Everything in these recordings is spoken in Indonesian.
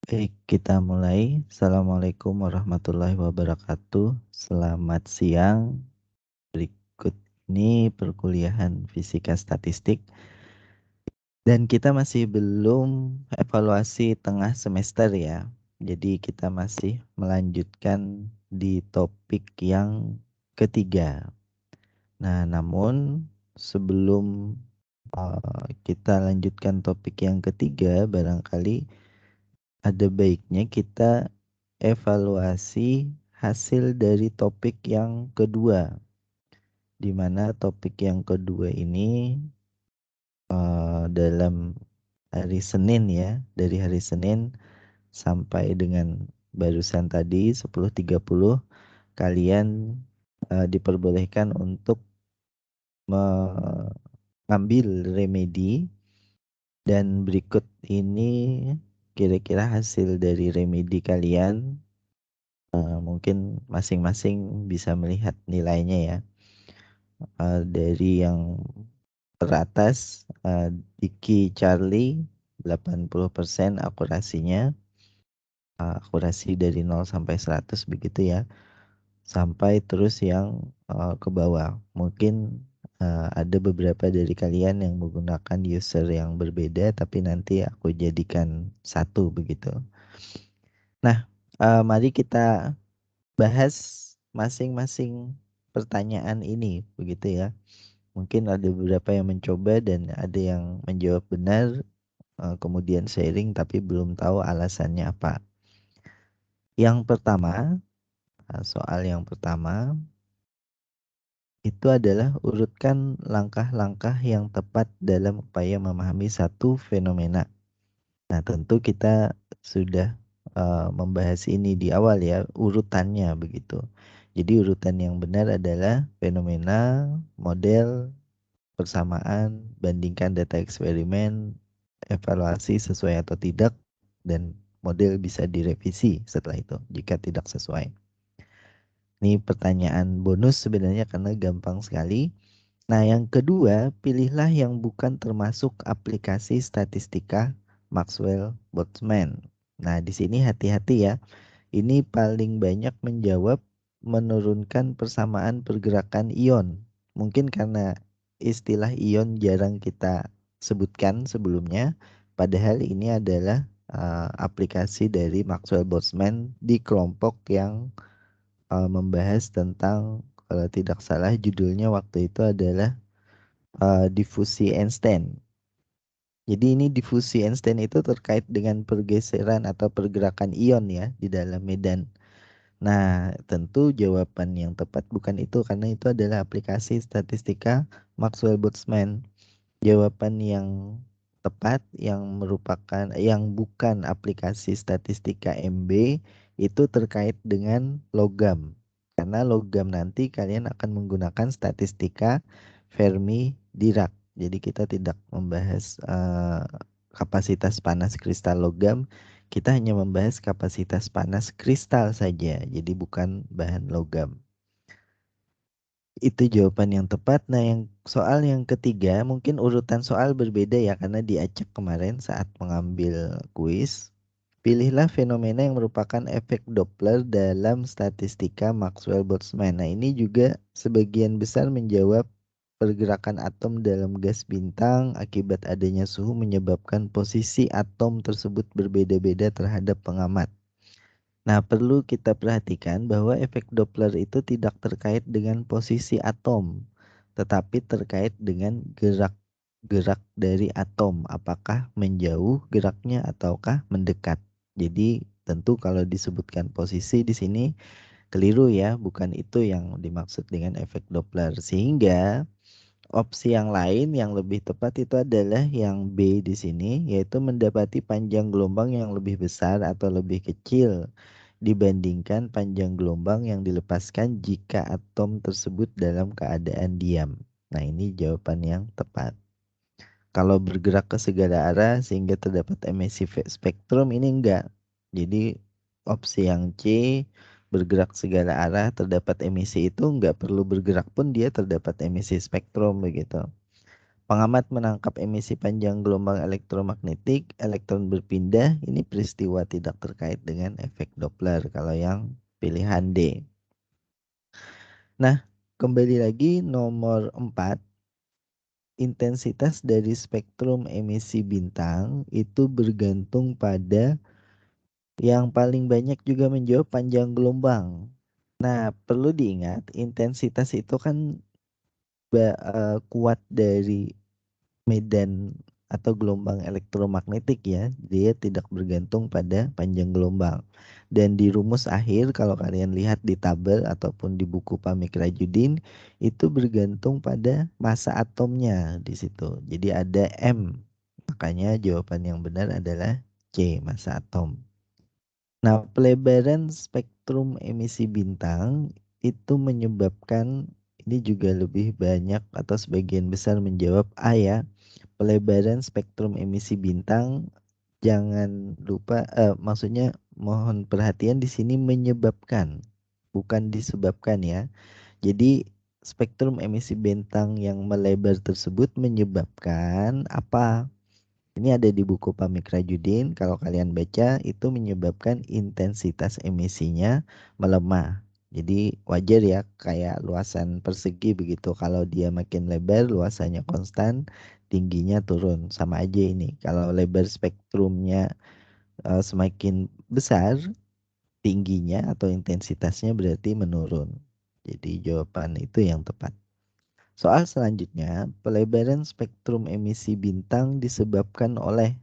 Baik, kita mulai. Assalamualaikum warahmatullahi wabarakatuh. Selamat siang. Berikut ini perkuliahan Fisika Statistik. Dan kita masih belum evaluasi tengah semester ya. Jadi kita masih melanjutkan di topik yang ketiga. Nah, namun sebelum kita lanjutkan topik yang ketiga, barangkali ada baiknya kita evaluasi hasil dari topik yang kedua, di mana topik yang kedua ini dalam hari Senin ya, dari hari Senin sampai dengan barusan tadi 10.30 kalian diperbolehkan untuk mengambil remedi, dan berikut ini kira-kira hasil dari remedi kalian. Mungkin masing-masing bisa melihat nilainya ya. Dari yang teratas, Diki Charlie 80% akurasinya. Akurasi dari 0 sampai 100 begitu ya. Sampai terus yang ke bawah. Mungkin ada beberapa dari kalian yang menggunakan user yang berbeda, tapi nanti aku jadikan satu begitu. Nah, mari kita bahas masing-masing pertanyaan ini begitu ya. Mungkin ada beberapa yang mencoba dan ada yang menjawab benar, kemudian sharing tapi belum tahu alasannya apa. Yang pertama, soal yang pertama itu adalah urutkan langkah-langkah yang tepat dalam upaya memahami satu fenomena. Nah, tentu kita sudah membahas ini di awal ya, urutannya begitu. Jadi urutan yang benar adalah fenomena, model, persamaan, bandingkan data eksperimen, evaluasi sesuai atau tidak, dan model bisa direvisi setelah itu jika tidak sesuai. Ini pertanyaan bonus sebenarnya karena gampang sekali. Nah, yang kedua, pilihlah yang bukan termasuk aplikasi statistika Maxwell-Boltzmann. Nah, di sini hati-hati ya. Ini paling banyak menjawab menurunkan persamaan pergerakan ion. Mungkin karena istilah ion jarang kita sebutkan sebelumnya, padahal ini adalah aplikasi dari Maxwell-Boltzmann di kelompok yang membahas tentang, kalau tidak salah judulnya waktu itu adalah difusi Einstein. Jadi ini difusi Einstein itu terkait dengan pergeseran atau pergerakan ion ya di dalam medan. Nah, tentu jawaban yang tepat bukan itu karena itu adalah aplikasi statistika Maxwell-Boltzmann. Jawaban yang tepat yang merupakan yang bukan aplikasi statistika MB itu terkait dengan logam. Karena logam nanti kalian akan menggunakan statistika Fermi-Dirac. Jadi kita tidak membahas kapasitas panas kristal logam, kita hanya membahas kapasitas panas kristal saja. Jadi bukan bahan logam. Itu jawaban yang tepat. Nah, yang soal yang ketiga mungkin urutan soal berbeda ya karena diacak kemarin saat mengambil kuis. Pilihlah fenomena yang merupakan efek Doppler dalam statistika Maxwell-Boltzmann. Nah, ini juga sebagian besar menjawab pergerakan atom dalam gas bintang akibat adanya suhu menyebabkan posisi atom tersebut berbeda-beda terhadap pengamat. Nah, perlu kita perhatikan bahwa efek Doppler itu tidak terkait dengan posisi atom, tetapi terkait dengan gerak-gerak dari atom, apakah menjauh geraknya ataukah mendekat. Jadi, tentu kalau disebutkan posisi di sini keliru ya, bukan itu yang dimaksud dengan efek Doppler. Sehingga opsi yang lain yang lebih tepat itu adalah yang B di sini, yaitu mendapati panjang gelombang yang lebih besar atau lebih kecil dibandingkan panjang gelombang yang dilepaskan jika atom tersebut dalam keadaan diam. Nah, ini jawaban yang tepat. Kalau bergerak ke segala arah sehingga terdapat emisi spektrum ini enggak. Jadi opsi yang C, bergerak segala arah terdapat emisi, itu enggak perlu bergerak pun dia terdapat emisi spektrum begitu. Pengamat menangkap emisi panjang gelombang elektromagnetik, elektron berpindah. Ini peristiwa tidak terkait dengan efek Doppler kalau yang pilihan D. Nah, kembali lagi nomor 4. Intensitas dari spektrum emisi bintang itu bergantung pada yang paling banyak juga menjawab panjang gelombang. Nah, perlu diingat intensitas itu kan kuat dari medan atau gelombang elektromagnetik ya. Dia tidak bergantung pada panjang gelombang. Dan di rumus akhir kalau kalian lihat di tabel ataupun di buku Pamik Rajudin itu bergantung pada massa atomnya di situ. Jadi ada M. Makanya jawaban yang benar adalah C, massa atom. Nah, pelebaran spektrum emisi bintang itu menyebabkan ini juga lebih banyak atau sebagian besar menjawab A ya. Pelebaran spektrum emisi bintang jangan lupa maksudnya mohon perhatian di sini menyebabkan bukan disebabkan ya. Jadi spektrum emisi bintang yang melebar tersebut menyebabkan apa? Ini ada di buku Pamik Rajudin. Kalau kalian baca itu menyebabkan intensitas emisinya melemah. Jadi wajar ya kayak luasan persegi begitu. Kalau dia makin lebar luasannya konstan, tingginya turun. Sama aja ini. Kalau lebar spektrumnya semakin besar, tingginya atau intensitasnya berarti menurun. Jadi jawaban itu yang tepat. Soal selanjutnya, pelebaran spektrum emisi bintang disebabkan oleh.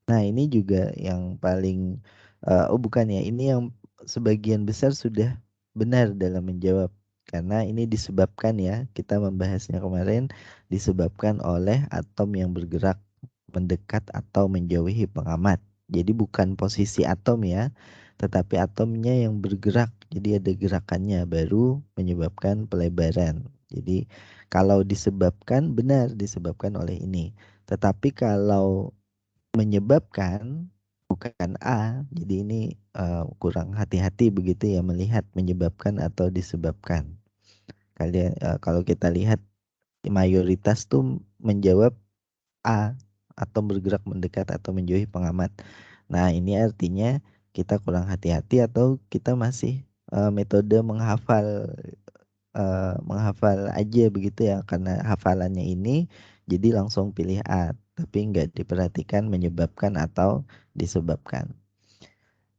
Nah, ini juga yang paling oh bukan ya, ini yang sebagian besar sudah benar dalam menjawab. Karena ini disebabkan ya, kita membahasnya kemarin disebabkan oleh atom yang bergerak mendekat atau menjauhi pengamat. Jadi bukan posisi atom ya, tetapi atomnya yang bergerak. Jadi ada gerakannya baru menyebabkan pelebaran. Jadi kalau disebabkan benar disebabkan oleh ini. Tetapi kalau menyebabkan bukan A. Jadi ini kurang hati-hati begitu ya melihat menyebabkan atau disebabkan. Kalian kalau kita lihat mayoritas tuh menjawab A atau bergerak mendekat atau menjauhi pengamat. Nah, ini artinya kita kurang hati-hati atau kita masih metode menghafal aja begitu ya karena hafalannya ini jadi langsung pilih A tapi nggak diperhatikan menyebabkan atau disebabkan.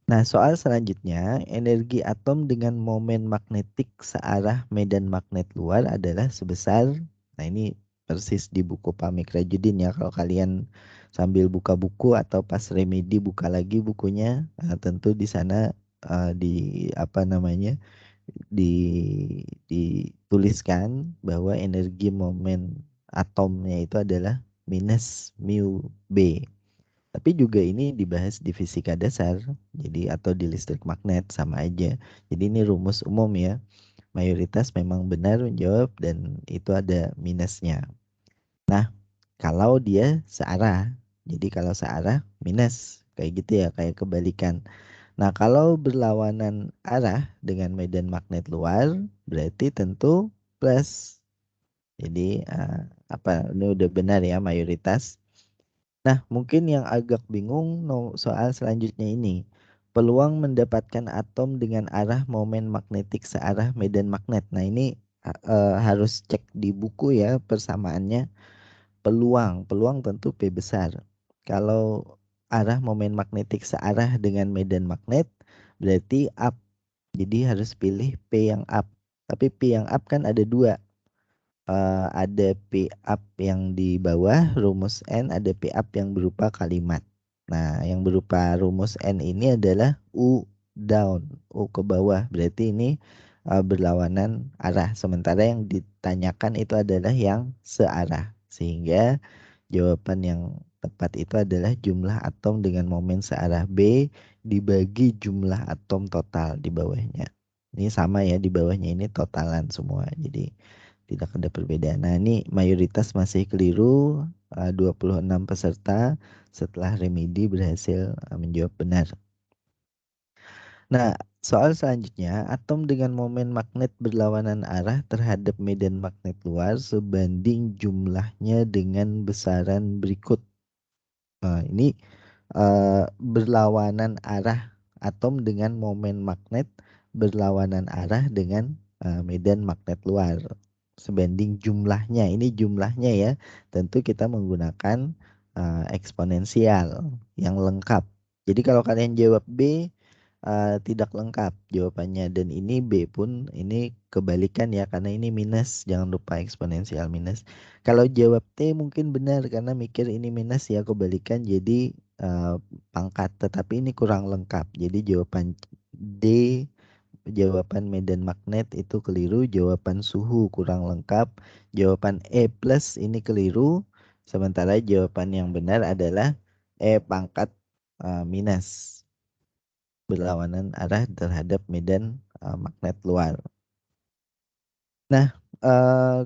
Nah, soal selanjutnya, energi atom dengan momen magnetik searah medan magnet luar adalah sebesar, nah ini persis di buku Pamik Rajudin ya, kalau kalian sambil buka buku atau pas remedi buka lagi bukunya, tentu di sana di apa namanya, dituliskan bahwa energi momen atomnya itu adalah minus mu B. Tapi juga ini dibahas di fisika dasar, jadi atau di listrik magnet sama aja. Jadi ini rumus umum ya. Mayoritas memang benar menjawab dan itu ada minusnya. Nah, kalau dia searah, jadi kalau searah minus kayak gitu ya, kayak kebalikan. Nah, kalau berlawanan arah dengan medan magnet luar, berarti tentu plus. Jadi apa ini udah benar ya mayoritas. Nah, mungkin yang agak bingung soal selanjutnya ini. Peluang mendapatkan atom dengan arah momen magnetik searah medan magnet. Nah, ini harus cek di buku ya persamaannya. Peluang tentu P besar. Kalau arah momen magnetik searah dengan medan magnet berarti up. Jadi harus pilih P yang up. Tapi P yang up kan ada dua. Ada P up yang di bawah rumus N, ada P up yang berupa kalimat. Nah, yang berupa rumus N ini adalah U down, U ke bawah. Berarti ini berlawanan arah. Sementara yang ditanyakan itu adalah yang searah. Sehingga jawaban yang tepat itu adalah jumlah atom dengan momen searah B dibagi jumlah atom total di bawahnya. Ini sama ya, di bawahnya ini totalan semua. Jadi tidak ada perbedaan. Nah, ini mayoritas masih keliru. 26 peserta setelah remedi berhasil menjawab benar. Nah, Soal selanjutnya, atom dengan momen magnet berlawanan arah terhadap medan magnet luar sebanding jumlahnya dengan besaran berikut. Nah, ini berlawanan arah atom dengan momen magnet berlawanan arah dengan medan magnet luar. Sebanding jumlahnya, ini jumlahnya ya. Tentu kita menggunakan eksponensial yang lengkap. Jadi kalau kalian jawab B tidak lengkap jawabannya, dan ini B pun ini kebalikan ya, karena ini minus, jangan lupa eksponensial minus. Kalau jawab T mungkin benar karena mikir ini minus ya, kebalikan jadi eh, pangkat, tetapi ini kurang lengkap. Jadi jawaban D, jawaban medan magnet itu keliru, jawaban suhu kurang lengkap, jawaban E plus ini keliru, sementara jawaban yang benar adalah E pangkat minus, berlawanan arah terhadap medan magnet luar. Nah,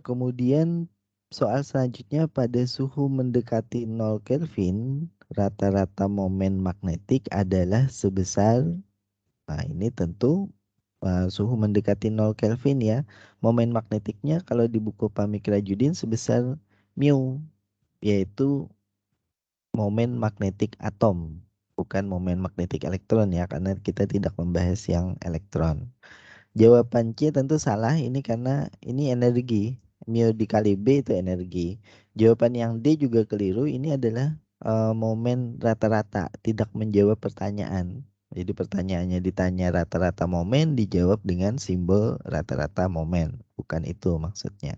kemudian soal selanjutnya, pada suhu mendekati 0 Kelvin, rata-rata momen magnetik adalah sebesar, nah ini tentu suhu mendekati 0 Kelvin ya. Momen magnetiknya kalau di buku Pamik Rajudin sebesar mu, yaitu momen magnetik atom, bukan momen magnetik elektron ya, karena kita tidak membahas yang elektron. Jawaban C tentu salah ini karena ini energi. Mu dikali B itu energi. Jawaban yang D juga keliru. Ini adalah momen rata-rata, tidak menjawab pertanyaan. Jadi pertanyaannya ditanya rata-rata momen, dijawab dengan simbol rata-rata momen. Bukan itu maksudnya.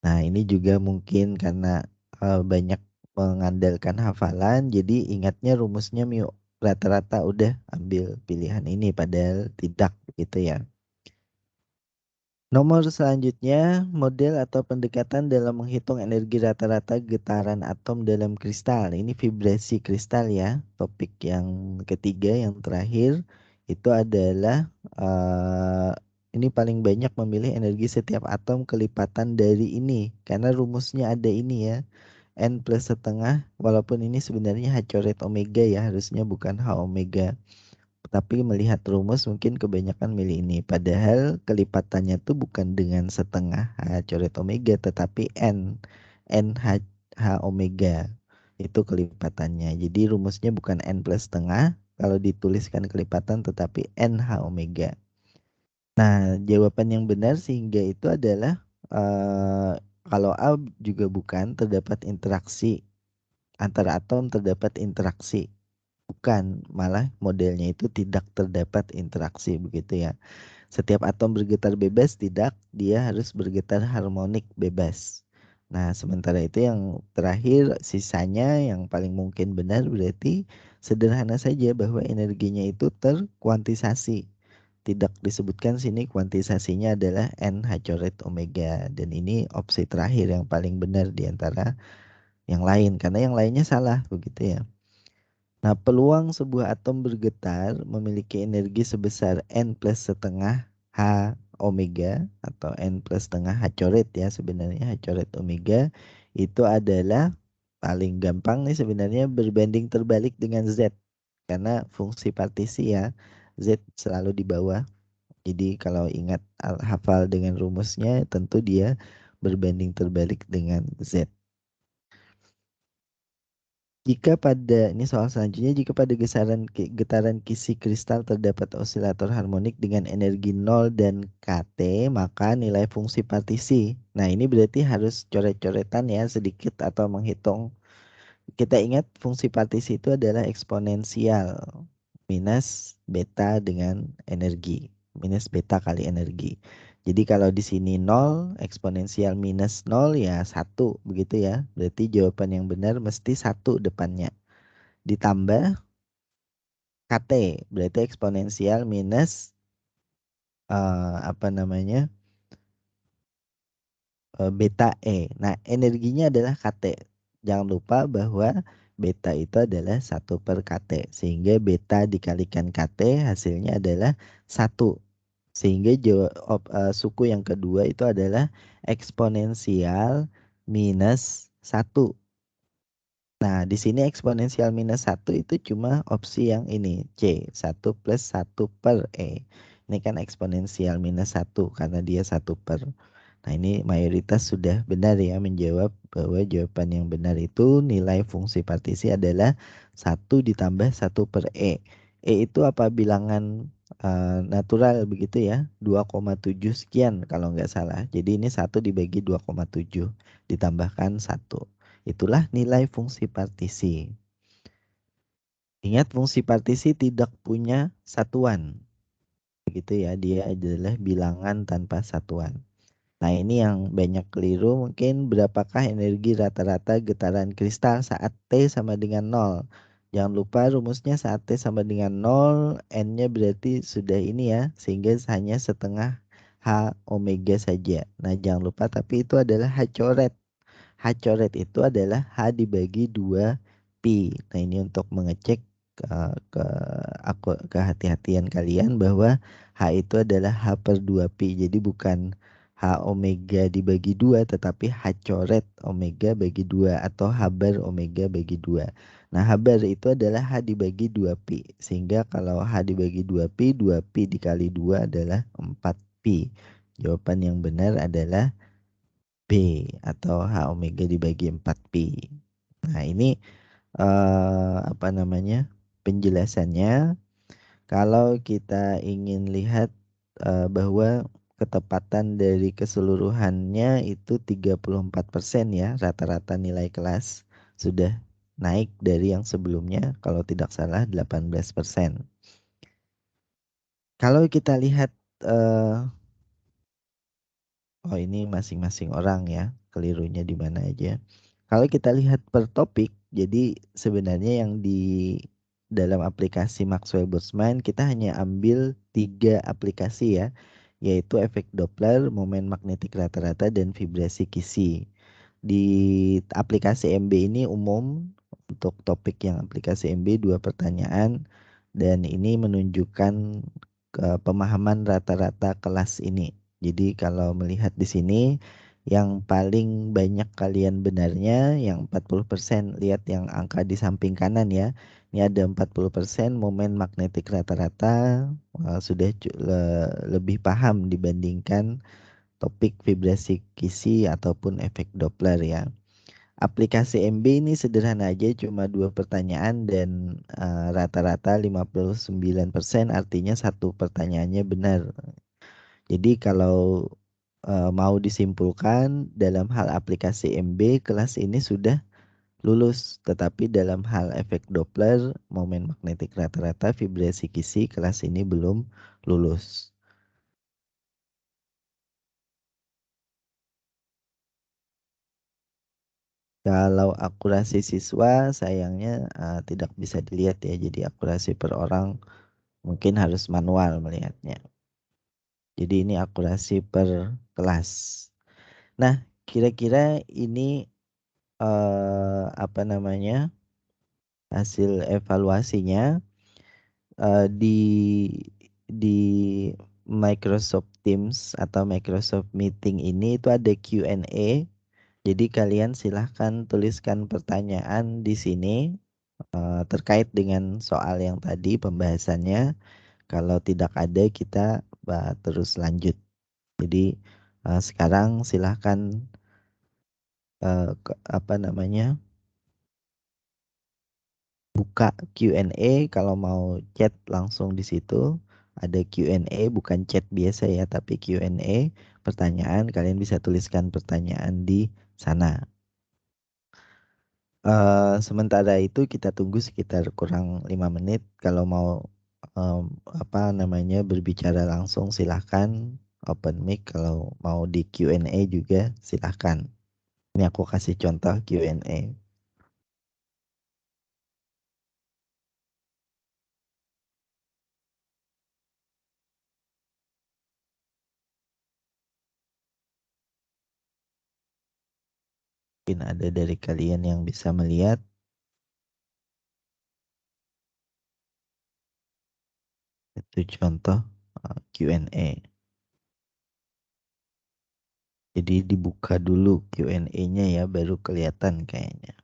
Nah, ini juga mungkin karena banyak mengandalkan hafalan, jadi ingatnya rumusnya mu rata-rata, udah ambil pilihan ini, padahal tidak begitu ya. Nomor selanjutnya, model atau pendekatan dalam menghitung energi rata-rata getaran atom dalam kristal. Ini vibrasi kristal ya. Topik yang ketiga, yang terakhir, itu adalah ini paling banyak memilih energi setiap atom kelipatan dari ini. Karena rumusnya ada ini ya. N plus setengah, walaupun ini sebenarnya H coret omega ya, harusnya bukan H omega. Tapi melihat rumus mungkin kebanyakan milih ini. Padahal kelipatannya tuh bukan dengan setengah H coret omega, tetapi N H omega. Itu kelipatannya. Jadi rumusnya bukan N plus setengah kalau dituliskan kelipatan, tetapi NH omega. Nah, jawaban yang benar sehingga itu adalah kalau A juga bukan, terdapat interaksi antara atom, terdapat interaksi. Bukan, malah modelnya itu tidak terdapat interaksi begitu ya. Setiap atom bergetar bebas, tidak, dia harus bergetar harmonik bebas. Nah, sementara itu yang terakhir sisanya yang paling mungkin benar berarti sederhana saja bahwa energinya itu terkuantisasi. Tidak disebutkan sini kuantisasinya adalah NH coret omega, dan ini opsi terakhir yang paling benar di antara yang lain karena yang lainnya salah begitu ya. Nah, peluang sebuah atom bergetar memiliki energi sebesar N plus setengah H omega atau N plus setengah H coret ya, sebenarnya H coret omega itu adalah paling gampang nih sebenarnya berbanding terbalik dengan Z, karena fungsi partisi ya, Z selalu di bawah. Jadi kalau ingat hafal dengan rumusnya, tentu dia berbanding terbalik dengan Z. Jika pada ini soal selanjutnya, jika pada getaran kisi kristal terdapat osilator harmonik dengan energi 0 dan Kt, maka nilai fungsi partisi. Nah, ini berarti harus coret-coretan ya sedikit atau menghitung. Kita ingat fungsi partisi itu adalah eksponensial minus beta dengan energi. Minus beta kali energi. Jadi kalau di sini 0, eksponensial minus 0 ya 1 begitu ya. Berarti jawaban yang benar mesti 1 depannya. Ditambah KT, berarti eksponensial minus apa namanya? Beta E. Nah, energinya adalah KT. Jangan lupa bahwa beta itu adalah 1/KT. Sehingga beta dikalikan KT hasilnya adalah 1. Sehingga suku yang kedua itu adalah eksponensial minus 1. Nah, Nah, di sini eksponensial minus satu itu cuma opsi yang ini, C, 1 + 1/E. Ini kan eksponensial minus satu karena dia 1/. Nah, ini mayoritas sudah benar ya menjawab bahwa jawaban yang benar itu nilai fungsi partisi adalah 1 ditambah 1/E. E itu apa bilangan natural begitu ya, 2,7 sekian kalau nggak salah. Jadi ini 1 dibagi 2,7 ditambahkan 1. Itulah nilai fungsi partisi. Ingat fungsi partisi tidak punya satuan. Begitu ya, dia adalah bilangan tanpa satuan. Nah, ini yang banyak keliru. Mungkin berapakah energi rata-rata getaran kristal saat T sama dengan 0? Jangan lupa rumusnya saat T sama dengan 0, N-nya berarti sudah ini ya, sehingga hanya setengah H omega saja. Nah, jangan lupa tapi itu adalah H coret. H coret itu adalah H dibagi 2 pi. Nah, ini untuk mengecek kehati-hatian kalian bahwa H itu adalah H/2 pi. Jadi bukan H omega dibagi 2 tetapi H coret omega bagi 2 atau H bar omega bagi 2. Nah, H bar itu adalah H dibagi 2 pi. Sehingga kalau H dibagi 2 pi, 2 pi dikali 2 adalah 4 pi. Jawaban yang benar adalah B atau H omega dibagi 4 pi. Nah, ini apa namanya? Penjelasannya. Kalau kita ingin lihat bahwa ketepatan dari keseluruhannya itu 34% ya, rata-rata nilai kelas sudah naik dari yang sebelumnya, kalau tidak salah 18%. Kalau kita lihat eh, oh, ini masing-masing orang ya, kelirunya di mana aja. Kalau kita lihat per topik, jadi sebenarnya yang di dalam aplikasi Maxwell Boltzmann kita hanya ambil 3 aplikasi ya, yaitu efek Doppler, momen magnetik rata-rata, dan vibrasi Kisi. Di aplikasi MB ini umum untuk topik yang aplikasi MB 2 pertanyaan, dan ini menunjukkan pemahaman rata-rata kelas ini. Jadi kalau melihat di sini yang paling banyak kalian benarnya yang 40%, lihat yang angka di samping kanan ya. Ini ada 40% momen magnetik rata-rata sudah lebih paham dibandingkan topik vibrasi Kisi ataupun efek Doppler ya. Aplikasi MB ini sederhana aja, cuma 2 pertanyaan dan rata-rata 59%, artinya satu pertanyaannya benar. Jadi kalau mau disimpulkan dalam hal aplikasi MB, kelas ini sudah lulus. Tetapi dalam hal efek Doppler, momen magnetik rata-rata, vibrasi Kisi, kelas ini belum lulus. Kalau akurasi siswa sayangnya tidak bisa dilihat ya. Jadi akurasi per orang mungkin harus manual melihatnya. Jadi ini akurasi per kelas. Nah, kira-kira ini apa namanya? Hasil evaluasinya di Microsoft Teams atau Microsoft Meeting ini itu ada Q&A. Jadi kalian silahkan tuliskan pertanyaan di sini terkait dengan soal yang tadi pembahasannya. Kalau tidak ada kita terus lanjut. Jadi sekarang silahkan apa namanya? Buka Q&A. Kalau mau chat langsung di situ ada Q&A, bukan chat biasa ya, tapi Q&A pertanyaan, kalian bisa tuliskan pertanyaan di sana. Sementara itu kita tunggu sekitar kurang 5 menit. Kalau mau apa namanya berbicara langsung silahkan open mic. Kalau mau di Q&A juga silahkan. Ini aku kasih contoh Q&A. Mungkin ada dari kalian yang bisa melihat. Itu contoh Q&A. Jadi dibuka dulu Q&A-nya ya, baru kelihatan kayaknya.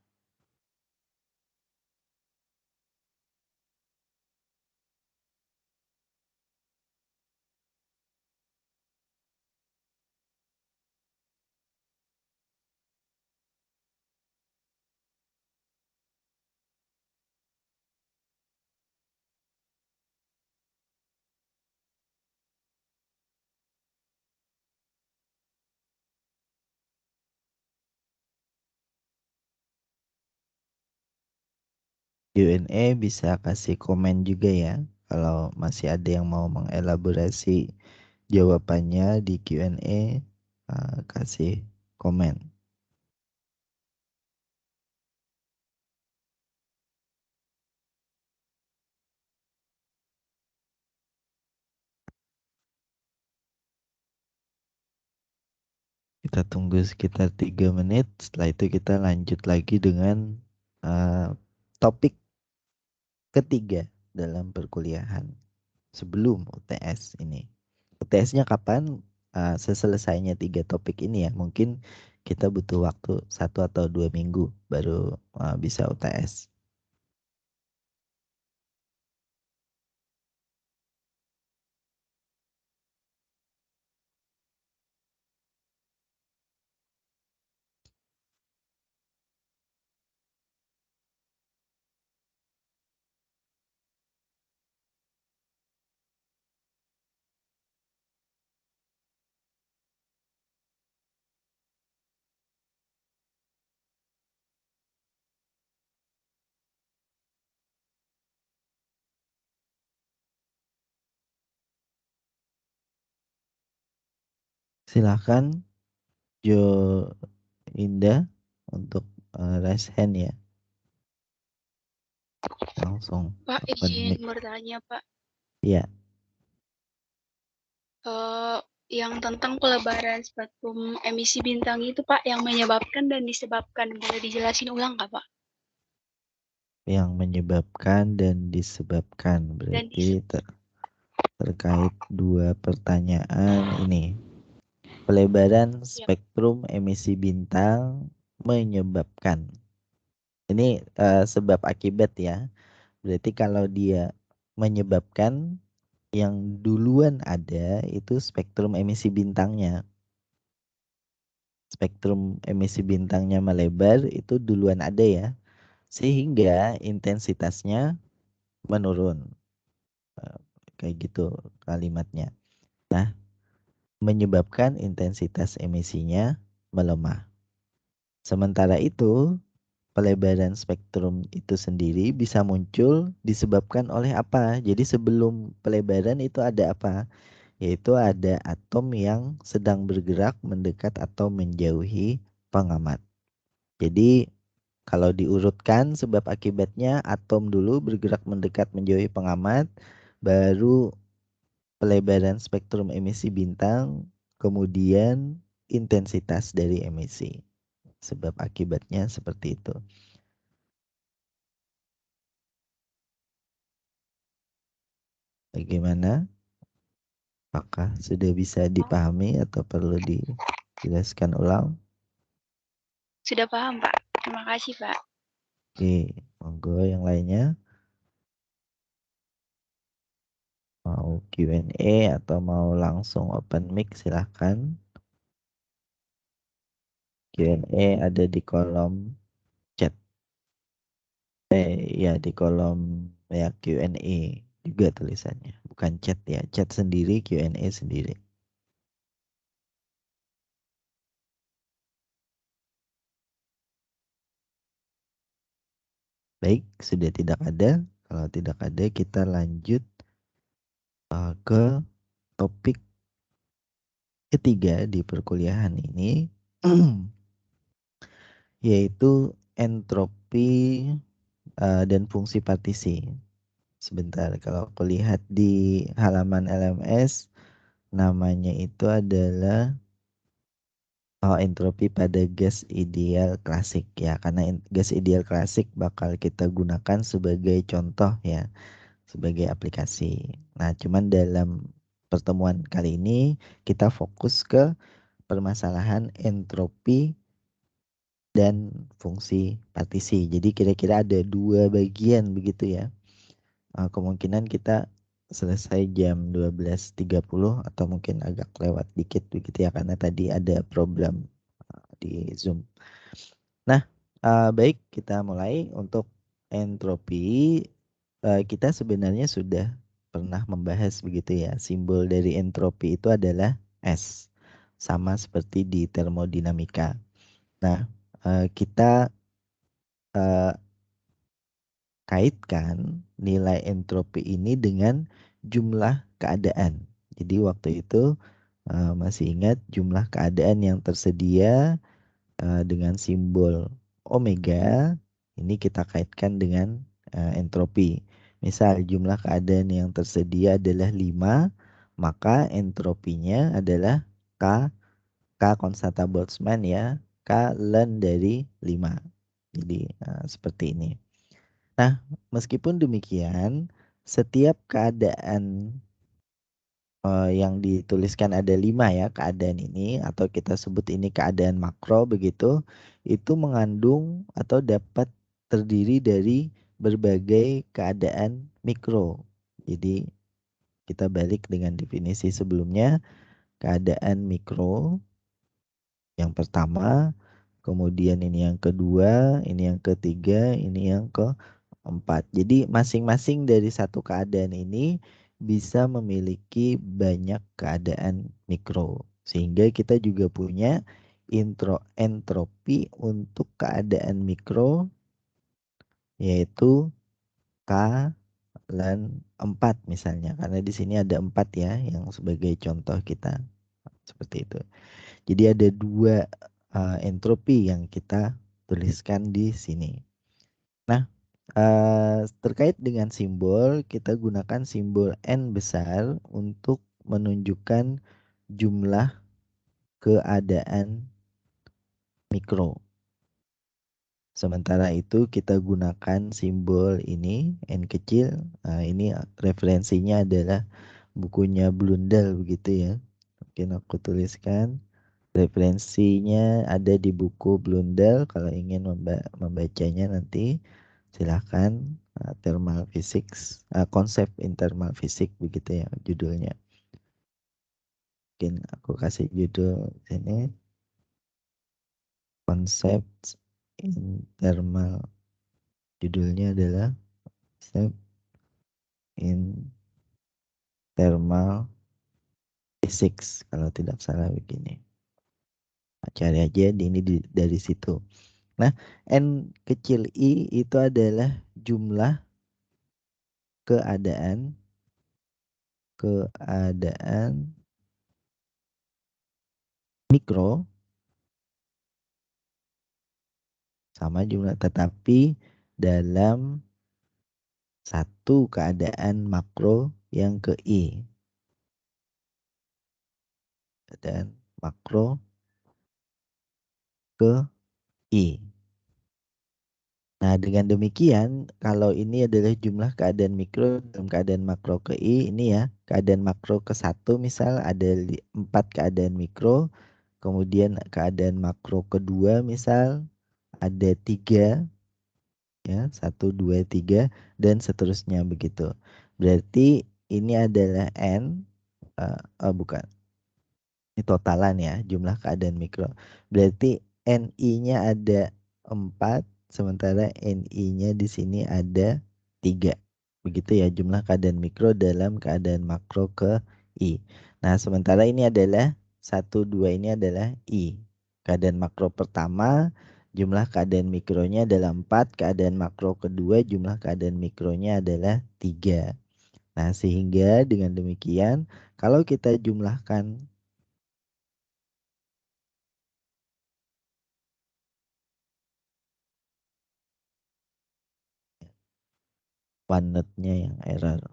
Q&A bisa kasih komen juga ya. Kalau masih ada yang mau mengelaborasi jawabannya di Q&A, kasih komen. Kita tunggu sekitar 3 menit. Setelah itu kita lanjut lagi dengan uh, topik ketiga dalam perkuliahan sebelum UTS ini. UTS-nya kapan? Seselesainya 3 topik ini ya. Mungkin kita butuh waktu 1 atau 2 minggu baru bisa UTS. Silahkan Jo Indah untuk raise hand ya. Langsung Pak, open izin mic. bertanya, Pak. Ya, Eh, yang tentang pelebaran spektrum emisi bintang itu, Pak, yang menyebabkan dan disebabkan. Boleh dijelasin ulang nggak, Pak? yang menyebabkan dan disebabkan Dan berarti terkait 2 pertanyaan ini. Pelebaran ya, spektrum emisi bintang menyebabkan. Ini sebab akibat ya. Berarti kalau dia menyebabkan, yang duluan ada itu spektrum emisi bintangnya. Spektrum emisi bintangnya melebar itu duluan ada ya. Sehingga intensitasnya menurun. Eh, Kayak gitu kalimatnya. Nah, menyebabkan intensitas emisinya melemah. Sementara itu, pelebaran spektrum itu sendiri bisa muncul disebabkan oleh apa? Jadi sebelum pelebaran itu ada apa? Yaitu ada atom yang sedang bergerak mendekat atau menjauhi pengamat. Jadi kalau diurutkan sebab akibatnya, atom dulu bergerak mendekat menjauhi pengamat, baru pelebaran spektrum emisi bintang, kemudian intensitas dari emisi. Sebab akibatnya seperti itu. Bagaimana? Apakah sudah bisa dipahami atau perlu dijelaskan ulang? sudah paham, Pak. Terima kasih, Pak. Oke, monggo yang lainnya. Mau Q&A atau mau langsung open mic silahkan. Q&A ada di kolom chat. Ya di kolom ya Q&A juga tulisannya. Bukan chat ya, chat sendiri, Q&A sendiri. Baik, sudah tidak ada. Kalau tidak ada, kita lanjut ke topik ketiga di perkuliahan ini, yaitu entropi dan fungsi partisi. Sebentar, kalau aku lihat di halaman LMS, namanya itu adalah entropi pada gas ideal klasik ya, karena gas ideal klasik bakal kita gunakan sebagai contoh ya, sebagai aplikasi. Nah, cuman dalam pertemuan kali ini kita fokus ke permasalahan entropi dan fungsi partisi. Jadi kira-kira ada 2 bagian begitu ya. Kemungkinan kita selesai jam 12.30 atau mungkin agak lewat dikit begitu ya, karena tadi ada problem di Zoom. Nah, baik, kita mulai untuk entropi. Kita sebenarnya sudah pernah membahas begitu ya. Simbol dari entropi itu adalah S. Sama seperti di termodinamika. Nah, kita kaitkan nilai entropi ini dengan jumlah keadaan. Jadi waktu itu masih ingat jumlah keadaan yang tersedia dengan simbol omega ini kita kaitkan dengan entropi. Misal jumlah keadaan yang tersedia adalah 5, maka entropinya adalah K, K konstanta Boltzmann ya, K ln dari 5. Jadi seperti ini. Nah, meskipun demikian, setiap keadaan yang dituliskan ada 5 ya keadaan ini atau kita sebut ini keadaan makro begitu, itu mengandung atau dapat terdiri dari berbagai keadaan mikro. Jadi kita balik dengan definisi sebelumnya, keadaan mikro yang pertama, kemudian ini yang kedua, ini yang ketiga, ini yang keempat. Jadi masing-masing dari satu keadaan ini bisa memiliki banyak keadaan mikro. Sehingga kita juga punya entropi untuk keadaan mikro yaitu K ln 4 misalnya. Karena di sini ada 4 ya yang sebagai contoh kita. Seperti itu. Jadi ada dua entropi yang kita tuliskan di sini. Nah, terkait dengan simbol, kita gunakan simbol N besar untuk menunjukkan jumlah keadaan mikro. Sementara itu kita gunakan simbol ini N kecil. Ini referensinya adalah bukunya Blundell begitu ya. Mungkin aku tuliskan. Referensinya ada di buku Blundell. Kalau ingin membacanya nanti silahkan. Thermal physics, konsep in thermal physics begitu ya judulnya. Mungkin aku kasih judul ini konsep in thermal. Judulnya adalah konsep in thermal physics kalau tidak salah begini. Cari aja dari situ. Nah, N kecil I itu adalah jumlah keadaan keadaan mikro sama jumlah tetapi dalam satu keadaan makro yang ke I. Keadaan makro ke I. Nah, dengan demikian, kalau ini adalah jumlah keadaan mikro dalam keadaan makro ke I, ini ya, keadaan makro ke 1 misal ada 4 keadaan mikro, kemudian keadaan makro kedua misal ada 3 ya, 1, 2, 3 dan seterusnya begitu. Berarti ini adalah N, bukan, ini totalan ya jumlah keadaan mikro. Berarti NI-nya ada 4, sementara NI-nya di sini ada 3. Begitu ya jumlah keadaan mikro dalam keadaan makro ke I. Nah, sementara ini adalah 1, 2 ini adalah I. Keadaan makro pertama jumlah keadaan mikronya adalah 4, keadaan makro kedua jumlah keadaan mikronya adalah 3. Nah, sehingga dengan demikian kalau kita jumlahkan OneNote-nya yang error.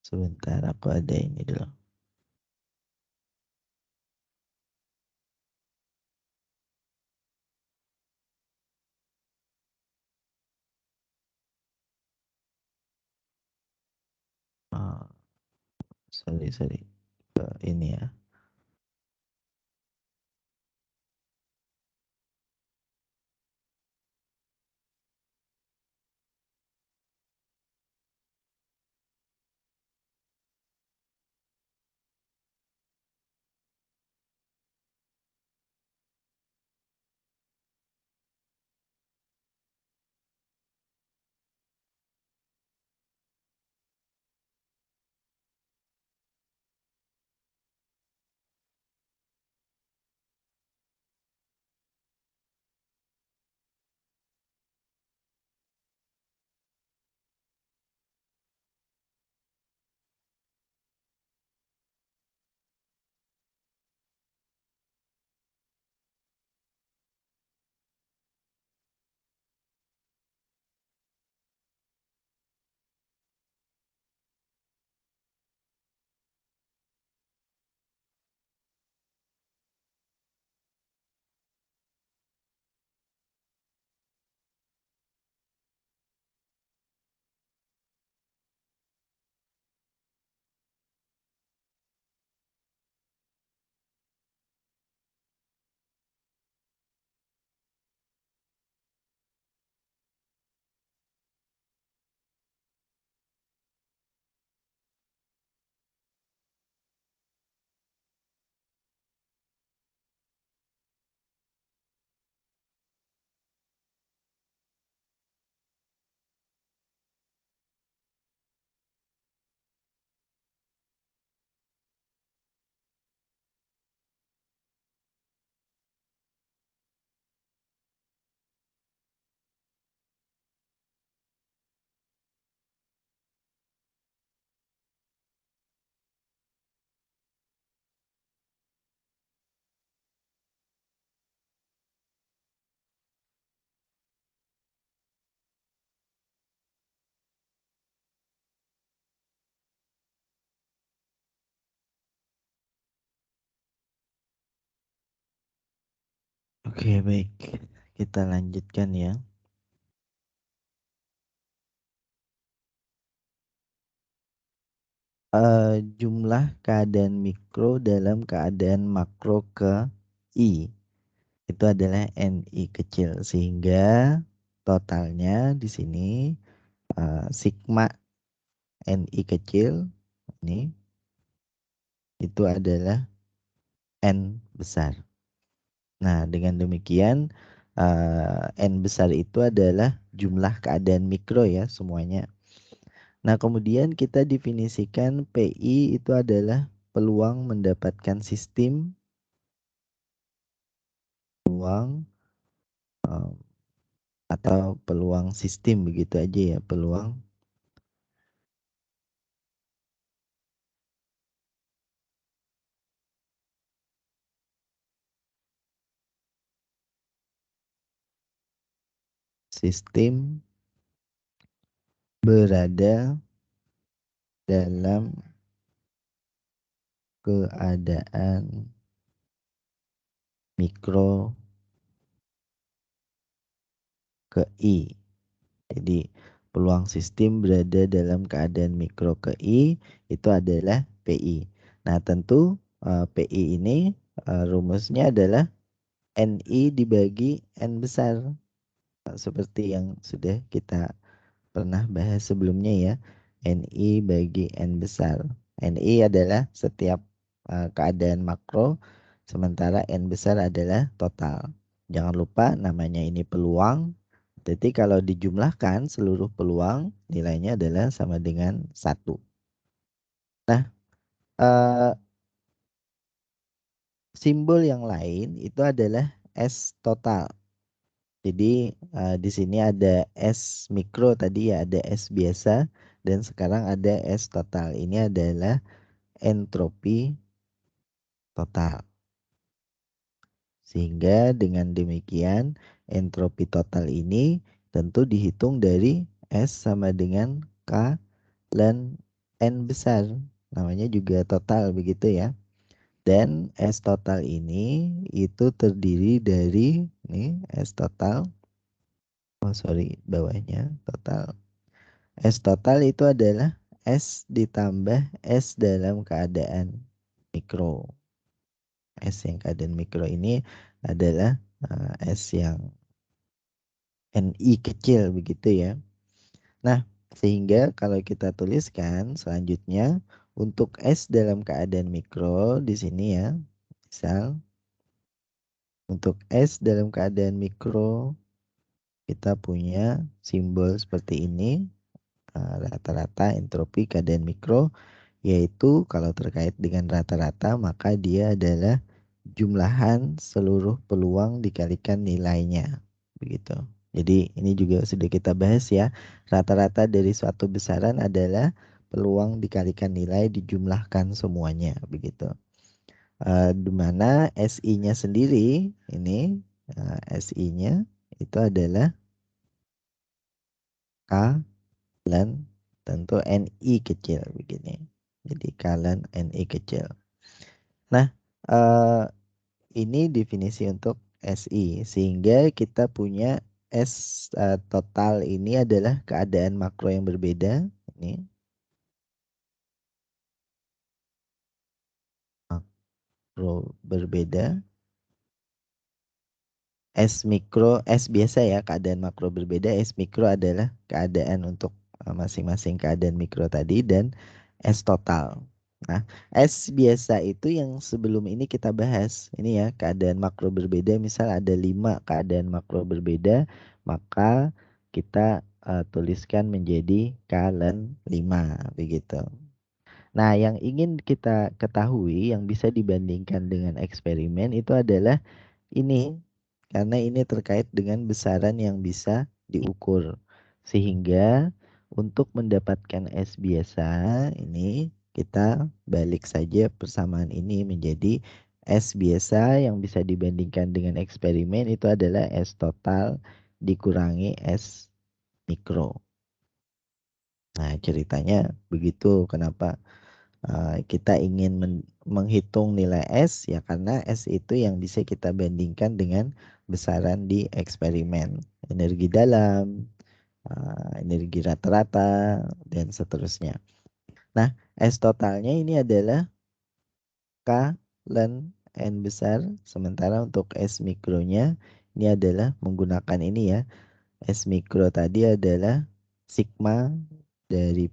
Sebentar aku ada ini dulu. Oh, sorry. Ini ya. Oke, baik. Kita lanjutkan ya. Jumlah keadaan mikro dalam keadaan makro ke I itu adalah NI kecil, sehingga totalnya di sini sigma NI kecil ini itu adalah N besar. Nah, dengan demikian N besar itu adalah jumlah keadaan mikro ya semuanya. Nah, kemudian kita definisikan PI itu adalah peluang mendapatkan peluang eh, atau peluang sistem begitu aja ya, peluang sistem berada dalam keadaan mikro ke I. Jadi peluang sistem berada dalam keadaan mikro ke I itu adalah PI. Nah, tentu PI ini rumusnya adalah NI dibagi N besar. Seperti yang sudah kita pernah bahas sebelumnya ya. NI bagi N besar. NI adalah setiap keadaan makro, sementara N besar adalah total. Jangan lupa namanya ini peluang. Jadi kalau dijumlahkan seluruh peluang nilainya adalah sama dengan 1. Nah, eh, simbol yang lain itu adalah S total. Jadi di sini ada S mikro tadi ya, ada S biasa dan sekarang ada S total. Ini adalah entropi total. Sehingga dengan demikian entropi total ini tentu dihitung dari S sama dengan K dan N besar. Namanya juga total begitu ya. Dan S total ini itu terdiri dari nih S total. Oh sorry, bawahnya total. S total itu adalah S ditambah S dalam keadaan mikro. S yang keadaan mikro ini adalah S yang NI kecil begitu ya. Nah, sehingga kalau kita tuliskan selanjutnya untuk S dalam keadaan mikro di sini ya. Misal untuk S dalam keadaan mikro kita punya simbol seperti ini. Rata-rata entropi keadaan mikro, yaitu kalau terkait dengan rata-rata maka dia adalah jumlahan seluruh peluang dikalikan nilainya begitu. Jadi ini juga sudah kita bahas ya. Rata-rata dari suatu besaran adalah peluang dikalikan nilai dijumlahkan semuanya begitu. Di mana SI-nya sendiri ini SI-nya itu adalah K dan tentu NI kecil begini. Jadi kalian NI kecil. Nah, ini definisi untuk SI sehingga kita punya S total ini adalah keadaan makro yang berbeda. Ini makro berbeda. S mikro, S biasa ya keadaan makro berbeda. S mikro adalah keadaan untuk masing-masing keadaan mikro tadi dan S total. Nah, S biasa itu yang sebelum ini kita bahas. Ini ya keadaan makro berbeda. Misal ada 5 keadaan makro berbeda, maka kita tuliskan menjadi kalen 5 begitu. Nah, yang ingin kita ketahui yang bisa dibandingkan dengan eksperimen itu adalah ini, karena ini terkait dengan besaran yang bisa diukur. Sehingga untuk mendapatkan S biasa ini kita balik saja persamaan ini menjadi S biasa yang bisa dibandingkan dengan eksperimen itu adalah S total dikurangi S mikro. Nah, ceritanya begitu kenapa kita ingin menghitung nilai S ya karena S itu yang bisa kita bandingkan dengan besaran di eksperimen. Energi dalam, energi rata-rata, dan seterusnya. Nah, S totalnya ini adalah K, ln, N besar. Sementara untuk S mikronya ini adalah menggunakan ini ya. S mikro tadi adalah sigma dari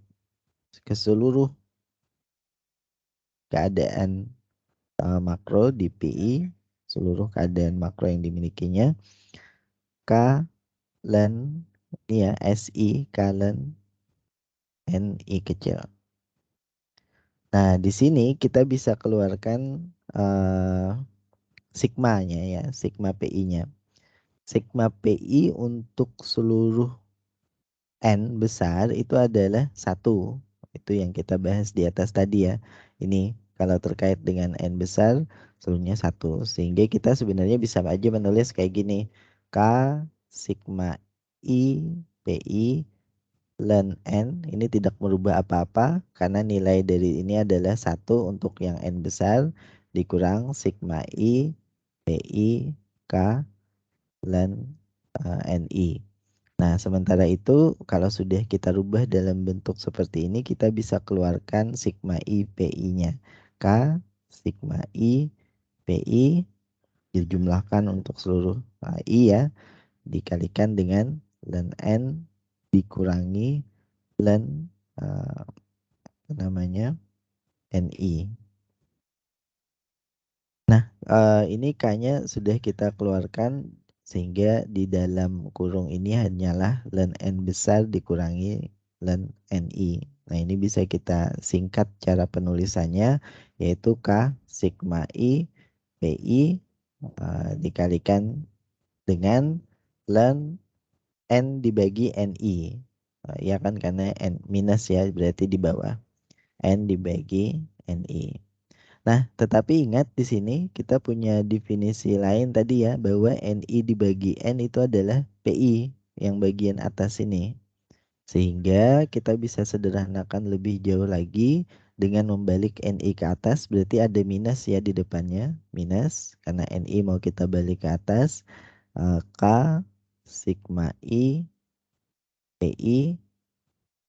keseluruh keadaan makro di PI, seluruh keadaan makro yang dimilikinya. K, ln, ini ya, SI, K, ln, NI kecil. Nah, di sini kita bisa keluarkan sigmanya ya, sigma PI-nya. Sigma PI untuk seluruh N besar itu adalah 1. Itu yang kita bahas di atas tadi ya. Ini kalau terkait dengan N besar seluruhnya 1. Sehingga kita sebenarnya bisa aja menulis kayak gini. K sigma I PI ln N ini tidak merubah apa-apa karena nilai dari ini adalah 1 untuk yang N besar dikurang sigma I PI K ln NI. Nah, sementara itu kalau sudah kita rubah dalam bentuk seperti ini, kita bisa keluarkan sigma I PI-nya. K sigma I PI dijumlahkan untuk seluruh I ya, dikalikan dengan ln N dikurangi ln namanya NI. Nah, ini K-nya sudah kita keluarkan sehingga di dalam kurung ini hanyalah ln N besar dikurangi ln NI. Nah, ini bisa kita singkat cara penulisannya yaitu K sigma I PI dikalikan dengan ln N dibagi NI. Ya kan karena N minus ya berarti di bawah. N dibagi NI. Nah, tetapi ingat di sini kita punya definisi lain tadi ya bahwa NI dibagi N itu adalah PI yang bagian atas ini. Sehingga kita bisa sederhanakan lebih jauh lagi dengan membalik NI ke atas berarti ada minus ya di depannya, minus karena NI mau kita balik ke atas. K sigma I PI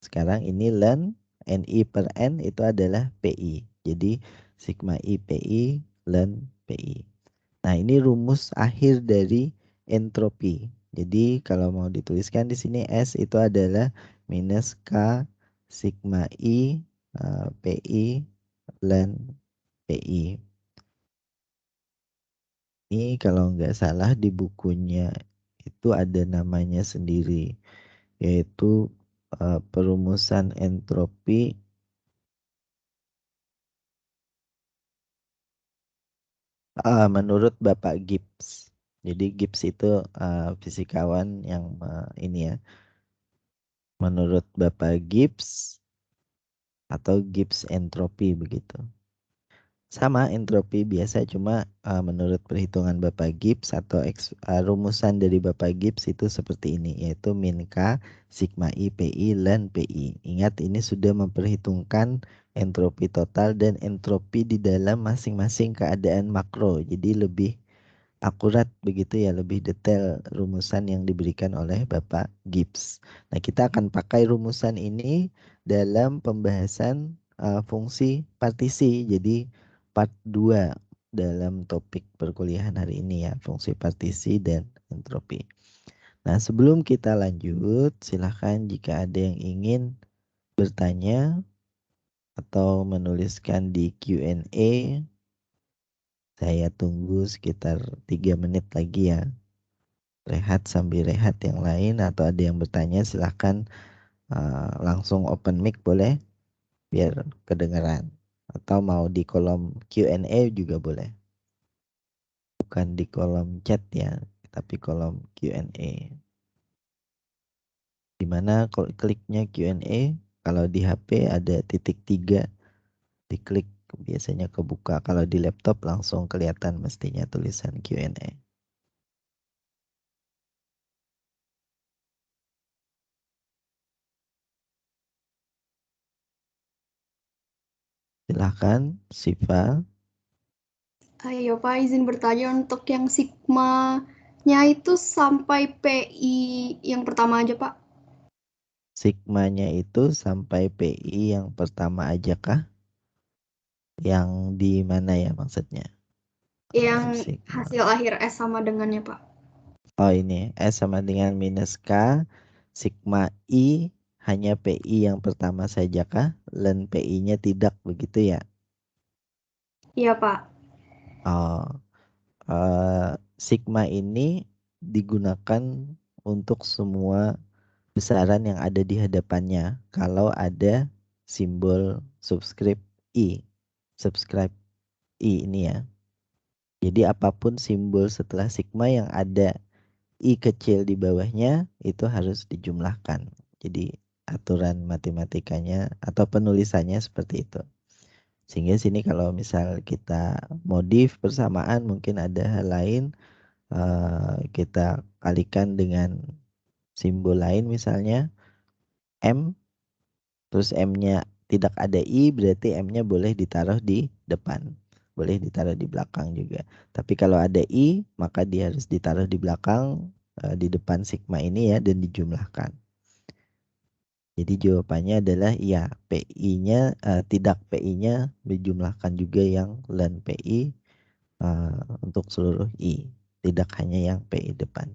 sekarang ini ln NI per N itu adalah PI. Jadi sigma I PI ln PI. Nah, ini rumus akhir dari entropi. Jadi kalau mau dituliskan di sini S itu adalah minus K sigma I PI ln PI. Ini kalau nggak salah di bukunya itu ada namanya sendiri yaitu perumusan entropi menurut Bapak Gibbs. Jadi Gibbs itu fisikawan yang ini ya. Menurut Bapak Gibbs atau Gibbs entropi begitu. Sama entropi biasa cuma menurut perhitungan Bapak Gibbs atau rumusan dari Bapak Gibbs itu seperti ini yaitu min K sigma I PI ln PI. Ingat ini sudah memperhitungkan entropi total dan entropi di dalam masing-masing keadaan makro. Jadi lebih akurat begitu ya, lebih detail rumusan yang diberikan oleh Bapak Gibbs. Nah, kita akan pakai rumusan ini dalam pembahasan fungsi partisi. Jadi part 2 dalam topik perkuliahan hari ini ya, fungsi partisi dan entropi. Nah, sebelum kita lanjut, silakan jika ada yang ingin bertanya atau menuliskan di Q&A. Saya tunggu sekitar 3 menit lagi ya. Rehat sambil rehat yang lain atau ada yang bertanya silahkan langsung open mic boleh biar kedengaran. Atau mau di kolom Q&A juga boleh. Bukan di kolom chat ya, tapi kolom Q&A. Dimana kalau kliknya Q&A, kalau di HP ada titik 3, diklik biasanya kebuka. Kalau di laptop langsung kelihatan mestinya tulisan Q&A. Silahkan, Siva. Ayo Pak, izin bertanya untuk yang sigma Nya itu sampai PI yang pertama aja, Pak. Sigmanya itu sampai PI yang pertama aja kah? Yang di mana ya maksudnya? Yang Sigma. hasil akhir S sama dengannya, Pak. Oh ini S sama dengan minus K. Sigma I hanya PI yang pertama saja kah? Len PI-nya tidak begitu ya? Iya, Pak. Oh, sigma ini digunakan untuk semua besaran yang ada di hadapannya kalau ada simbol subscript I. Subscribe I ini ya. Jadi apapun simbol setelah sigma yang ada I kecil di bawahnya itu harus dijumlahkan. Jadi aturan matematikanya atau penulisannya seperti itu. Sehingga sini kalau misal kita modif persamaan mungkin ada hal lain, kita kalikan dengan simbol lain misalnya M, terus M-nya tidak ada I berarti M-nya boleh ditaruh di depan. Boleh ditaruh di belakang juga. Tapi kalau ada I maka dia harus ditaruh di belakang, di depan sigma ini ya, dan dijumlahkan. Jadi jawabannya adalah iya, PI-nya tidak, PI-nya dijumlahkan juga yang len PI untuk seluruh I, tidak hanya yang PI depan.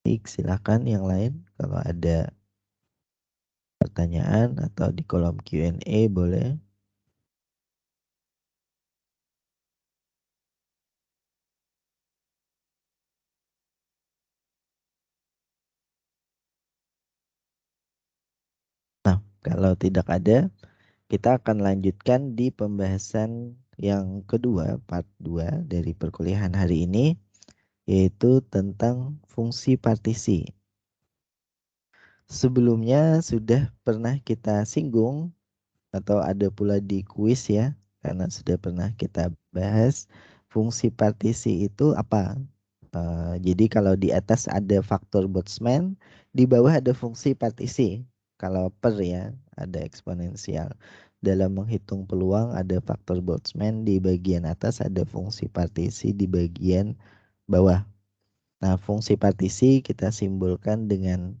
Baik, silakan yang lain kalau ada pertanyaan atau di kolom Q&A boleh. Nah, kalau tidak ada, kita akan lanjutkan di pembahasan yang kedua, part 2 dari perkuliahan hari ini, yaitu tentang fungsi partisi. Sebelumnya sudah pernah kita singgung atau ada pula di kuis ya, karena sudah pernah kita bahas fungsi partisi itu apa. Jadi kalau di atas ada faktor Boltzmann, di bawah ada fungsi partisi. Kalau per ya, ada eksponensial. Dalam menghitung peluang ada faktor Boltzmann, di bagian atas ada fungsi partisi di bagian bawah. Nah, fungsi partisi kita simbolkan dengan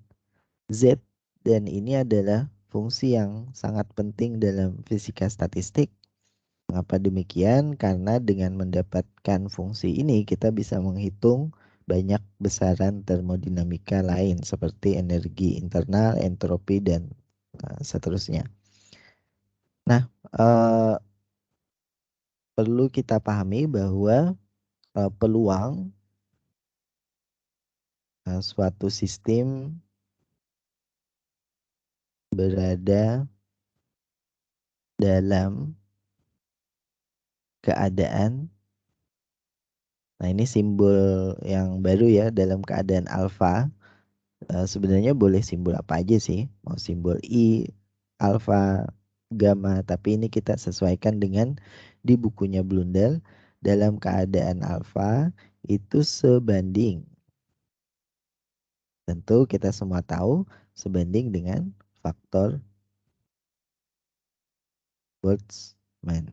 Z, dan ini adalah fungsi yang sangat penting dalam fisika statistik. Mengapa demikian? Karena dengan mendapatkan fungsi ini kita bisa menghitung banyak besaran termodinamika lain seperti energi internal, entropi, dan seterusnya. Nah, perlu kita pahami bahwa peluang suatu sistem berada dalam keadaan. Nah, ini simbol yang baru ya, dalam keadaan alfa. Sebenarnya boleh simbol apa aja sih, mau simbol I, alfa, gamma, tapi ini kita sesuaikan dengan di bukunya Blundell. Dalam keadaan alfa itu sebanding, tentu kita semua tahu, sebanding dengan faktor Boltzmann,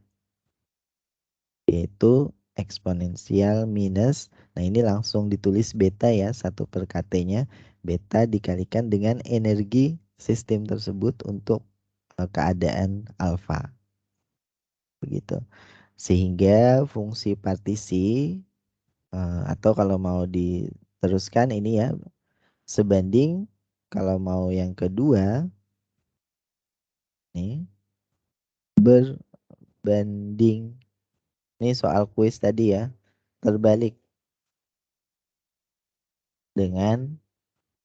yaitu eksponensial minus, nah ini langsung ditulis beta ya, 1/kT-nya, beta dikalikan dengan energi sistem tersebut untuk keadaan alfa. Begitu. Sehingga fungsi partisi, atau kalau mau diteruskan ini ya, sebanding, kalau mau yang kedua, nih, berbanding, ini soal kuis tadi ya, terbalik dengan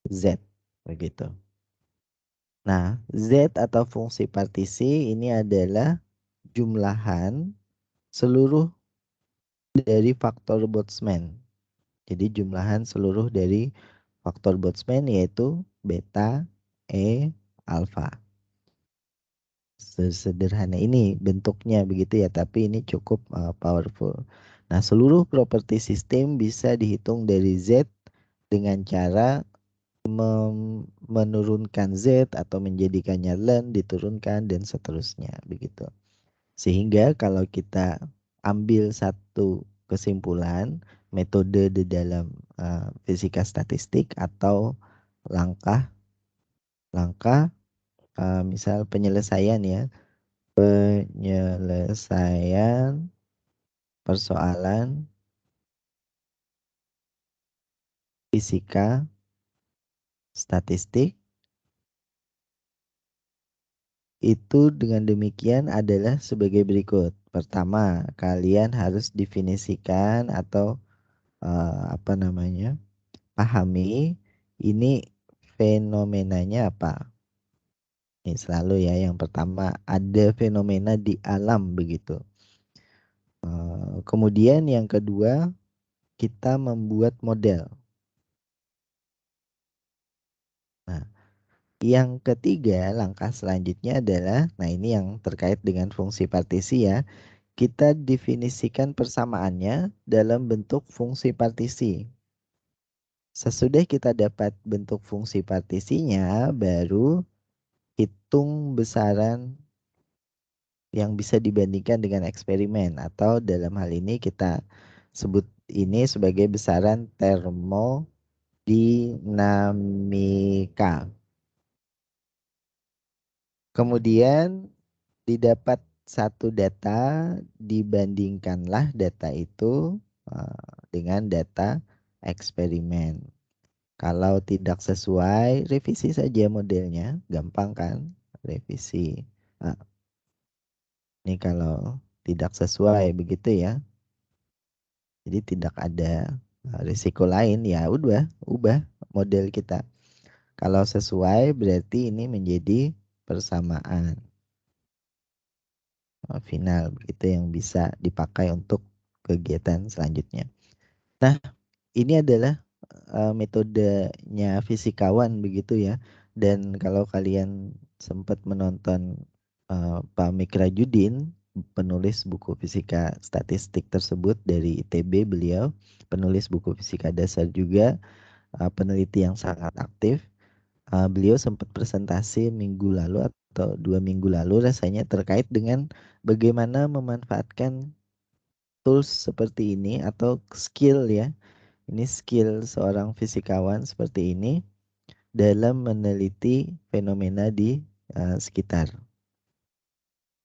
Z, begitu. Nah, Z atau fungsi partisi ini adalah jumlahan seluruh dari faktor Boltzmann. Jadi jumlahan seluruh dari faktor Boltzmann yaitu beta, E, alfa. Sesederhana ini bentuknya begitu ya, tapi ini cukup powerful. Nah, seluruh properti sistem bisa dihitung dari Z dengan cara menurunkan Z atau menjadikannya len, diturunkan, dan seterusnya begitu. Sehingga kalau kita ambil satu kesimpulan, metode di dalam fisika statistik atau langkah-langkah misal penyelesaian ya, penyelesaian persoalan fisika statistik itu dengan demikian adalah sebagai berikut. Pertama, kalian harus definisikan atau apa namanya, pahami ini fenomenanya apa. Ini selalu ya, yang pertama ada fenomena di alam begitu. Kemudian yang kedua, kita membuat model. Nah, yang ketiga, langkah selanjutnya adalah, nah ini yang terkait dengan fungsi partisi ya. Kita definisikan persamaannya dalam bentuk fungsi partisi. Sesudah kita dapat bentuk fungsi partisinya, baru hitung besaran yang bisa dibandingkan dengan eksperimen. Atau dalam hal ini kita sebut ini sebagai besaran termodinamika. Kemudian didapat satu data, dibandingkanlah data itu dengan data eksperimen. Kalau tidak sesuai, revisi saja modelnya, gampang kan? Revisi. Nah, ini kalau tidak sesuai begitu ya. Jadi tidak ada risiko lain, ya udah, ubah model kita. Kalau sesuai berarti ini menjadi persamaan final begitu yang bisa dipakai untuk kegiatan selanjutnya. Nah, ini adalah metodenya fisikawan begitu ya. Dan kalau kalian sempat menonton Pak Mikrajudin, penulis buku fisika statistik tersebut dari ITB, beliau penulis buku fisika dasar juga, peneliti yang sangat aktif. Beliau sempat presentasi minggu lalu atau 2 minggu lalu rasanya terkait dengan bagaimana memanfaatkan tools seperti ini atau skill ya. Ini skill seorang fisikawan seperti ini dalam meneliti fenomena di sekitar.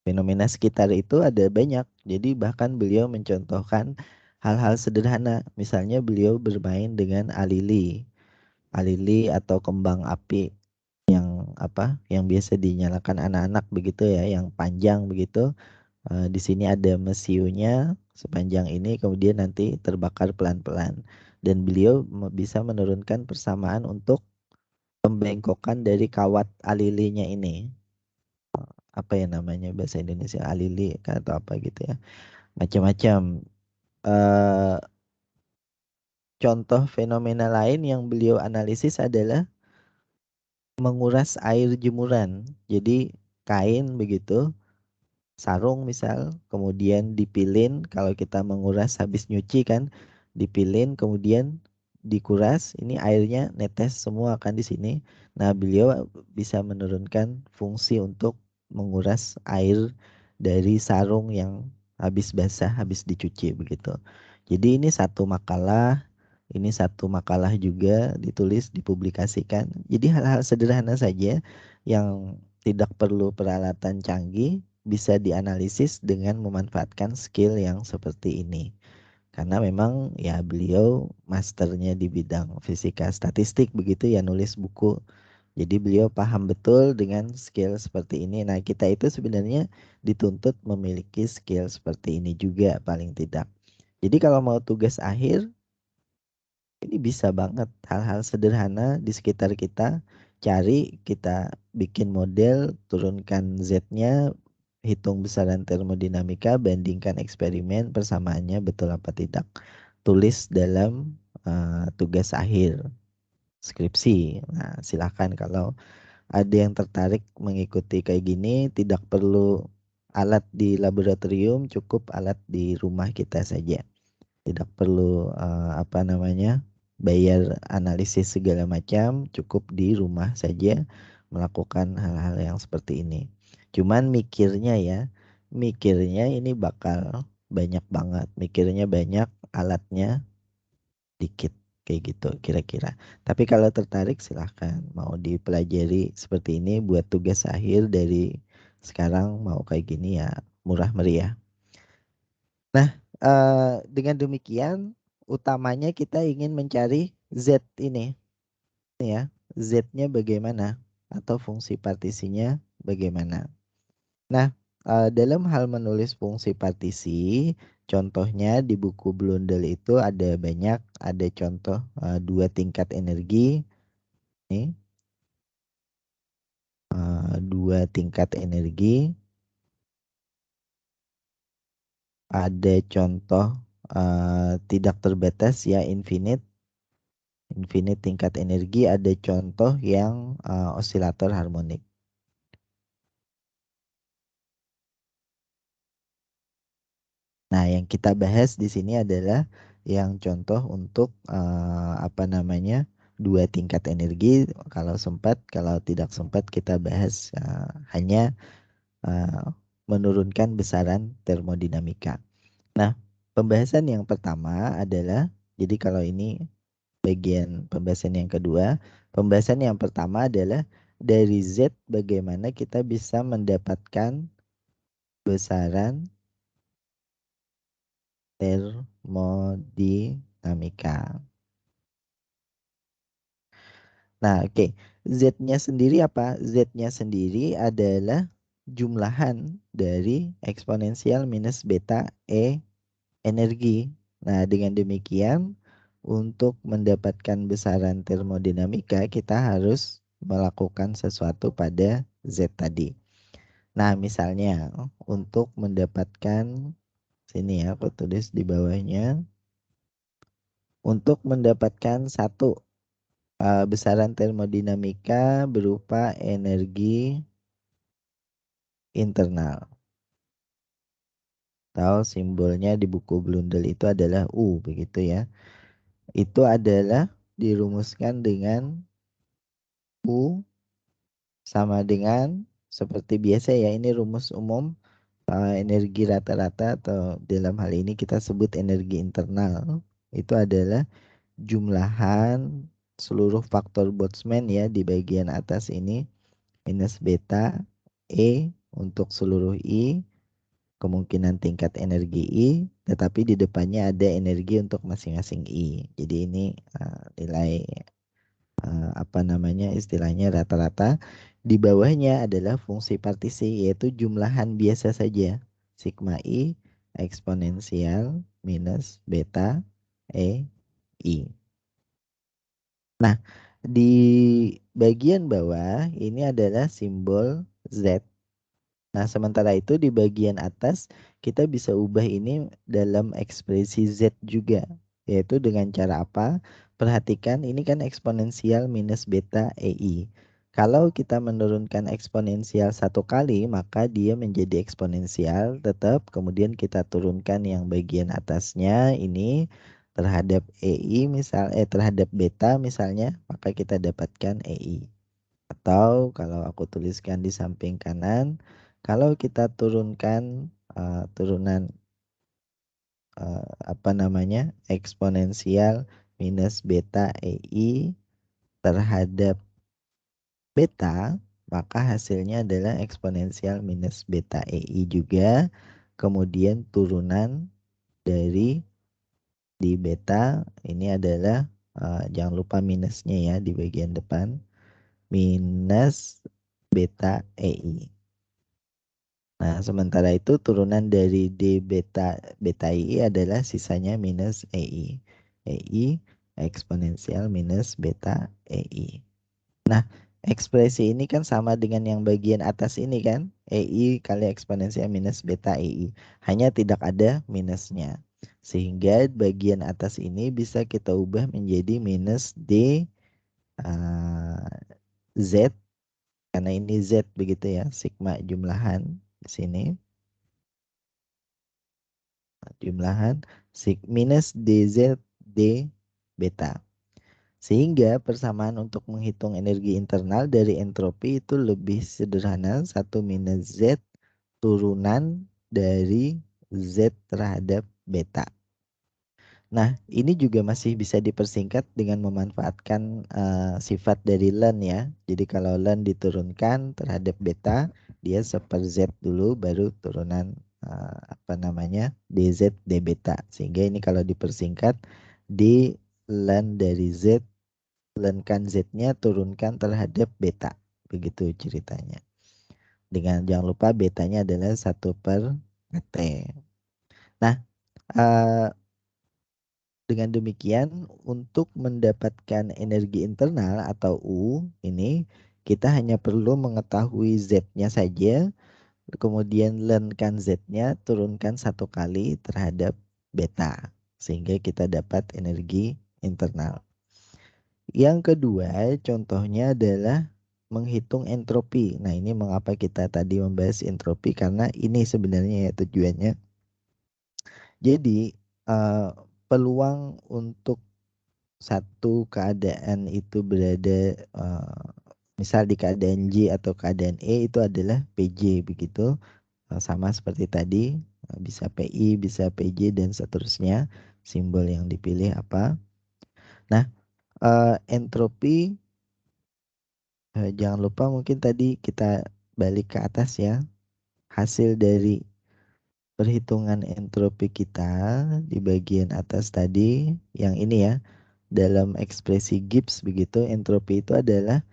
Fenomena sekitar itu ada banyak. Jadi bahkan beliau mencontohkan hal-hal sederhana. Misalnya beliau bermain dengan alili. Alili atau kembang api yang apa? Yang biasa dinyalakan anak-anak begitu ya, yang panjang begitu. Di sini ada mesiunya sepanjang ini, kemudian nanti terbakar pelan-pelan. Dan beliau bisa menurunkan persamaan untuk pembengkokan dari kawat alilinya ini. Apa ya namanya bahasa Indonesia, alili atau apa gitu ya. Macam-macam. Eh, Contoh fenomena lain yang beliau analisis adalah menguras air jemuran. Jadi kain begitu, sarung misal, kemudian dipilin. Kalau kita menguras habis nyuci kan, dipilin kemudian dikuras, ini airnya netes semua kan di sini. Nah, beliau bisa menurunkan fungsi untuk menguras air dari sarung yang habis basah, habis dicuci begitu. Jadi ini satu makalah juga ditulis, dipublikasikan. Jadi hal-hal sederhana saja yang tidak perlu peralatan canggih bisa dianalisis dengan memanfaatkan skill yang seperti ini. Karena memang ya beliau masternya di bidang fisika statistik begitu ya, nulis buku. Jadi beliau paham betul dengan skill seperti ini. Nah, kita itu sebenarnya dituntut memiliki skill seperti ini juga paling tidak. Jadi kalau mau tugas akhir, ini bisa banget hal-hal sederhana di sekitar kita. Cari, kita bikin model, turunkan Z-nya, hitung besaran termodinamika, bandingkan eksperimen, persamaannya betul apa tidak. Tulis dalam tugas akhir skripsi. Nah, silakan kalau ada yang tertarik mengikuti kayak gini, tidak perlu alat di laboratorium, cukup alat di rumah kita saja. Tidak perlu apa namanya, bayar analisis segala macam, cukup di rumah saja melakukan hal-hal yang seperti ini. Cuman mikirnya ini bakal banyak banget, mikirnya banyak, alatnya dikit, kayak gitu kira-kira. Tapi kalau tertarik silahkan mau dipelajari seperti ini buat tugas akhir dari sekarang mau kayak gini ya murah meriah. Nah, dengan demikian utamanya kita ingin mencari Z ini ya. Z-nya bagaimana atau fungsi partisinya bagaimana. Nah, dalam hal menulis fungsi partisi, contohnya di buku Blundell itu ada banyak, ada contoh dua tingkat energi, nih, dua tingkat energi, ada contoh tidak terbatas ya infinite, infinite tingkat energi, ada contoh yang osilator harmonik. Nah, yang kita bahas di sini adalah yang contoh untuk apa namanya dua tingkat energi. Kalau sempat, kalau tidak sempat kita bahas hanya uh, menurunkan besaran termodinamika. Nah, pembahasan yang pertama adalah jadi kalau ini bagian pembahasan yang kedua, pembahasan yang pertama adalah dari Z bagaimana kita bisa mendapatkan besaran termodinamika. Nah, oke. Z-nya sendiri apa? Z-nya sendiri adalah jumlahan dari eksponensial minus beta E energi. Nah, dengan demikian untuk mendapatkan besaran termodinamika kita harus melakukan sesuatu pada Z tadi. Nah, misalnya untuk mendapatkan sini ya, aku tulis di bawahnya. Untuk mendapatkan satu besaran termodinamika berupa energi internal. Atau simbolnya di buku Blundell itu adalah U begitu ya. Itu adalah dirumuskan dengan U sama dengan seperti biasa ya, ini rumus umum energi rata-rata atau dalam hal ini kita sebut energi internal. Itu adalah jumlahan seluruh faktor Boltzmann ya di bagian atas ini minus beta E untuk seluruh I, kemungkinan tingkat energi I, tetapi di depannya ada energi untuk masing-masing I. Jadi ini nilai apa namanya istilahnya rata-rata. Di bawahnya adalah fungsi partisi yaitu jumlahan biasa saja. Sigma I eksponensial minus beta E I. Nah, di bagian bawah ini adalah simbol Z. Nah, sementara itu di bagian atas kita bisa ubah ini dalam ekspresi Z juga. Yaitu dengan cara apa? Perhatikan ini kan eksponensial minus beta EI. Kalau kita menurunkan eksponensial satu kali, maka dia menjadi eksponensial tetap. Kemudian kita turunkan yang bagian atasnya ini terhadap EI terhadap beta misalnya, maka kita dapatkan EI. Atau kalau aku tuliskan di samping kanan, kalau kita turunkan turunan apa namanya eksponensial minus beta EI terhadap beta, maka hasilnya adalah eksponensial minus beta EI juga. Kemudian turunan dari di beta ini adalah jangan lupa minusnya ya di bagian depan minus beta EI. Nah, sementara itu turunan dari D beta I adalah sisanya minus EI. EI eksponensial minus beta EI. Nah, ekspresi ini kan sama dengan yang bagian atas ini kan. EI kali eksponensial minus beta EI. Hanya tidak ada minusnya. Sehingga bagian atas ini bisa kita ubah menjadi minus D Z. Karena ini Z begitu ya. Sigma jumlahan di sini. Jumlahan minus dz d beta. Sehingga persamaan untuk menghitung energi internal dari entropi itu lebih sederhana. 1 minus Z turunan dari Z terhadap beta. Nah, ini juga masih bisa dipersingkat dengan memanfaatkan sifat dari len ya. Jadi kalau len diturunkan terhadap beta, dia seper Z dulu, baru turunan DZ D beta. Sehingga ini kalau dipersingkat, di len dari Z, lenkan Z-nya turunkan terhadap beta. Begitu ceritanya. Dengan jangan lupa betanya adalah 1/T. Nah, eh, dengan demikian, untuk mendapatkan energi internal atau U ini, kita hanya perlu mengetahui Z-nya saja, kemudian lenkan Z-nya, turunkan 1 kali terhadap beta, sehingga kita dapat energi internal. Yang kedua, contohnya adalah menghitung entropi. Nah, ini mengapa kita tadi membahas entropi, karena ini sebenarnya ya tujuannya. Jadi, peluang untuk satu keadaan itu berada misal di keadaan J atau keadaan E itu adalah PJ begitu. Sama seperti tadi, bisa PI, bisa PJ dan seterusnya, simbol yang dipilih apa. Nah, entropi jangan lupa mungkin tadi kita balik ke atas ya. Hasil dari perhitungan entropi kita di bagian atas tadi yang ini ya. Dalam ekspresi Gibbs begitu, entropi itu adalah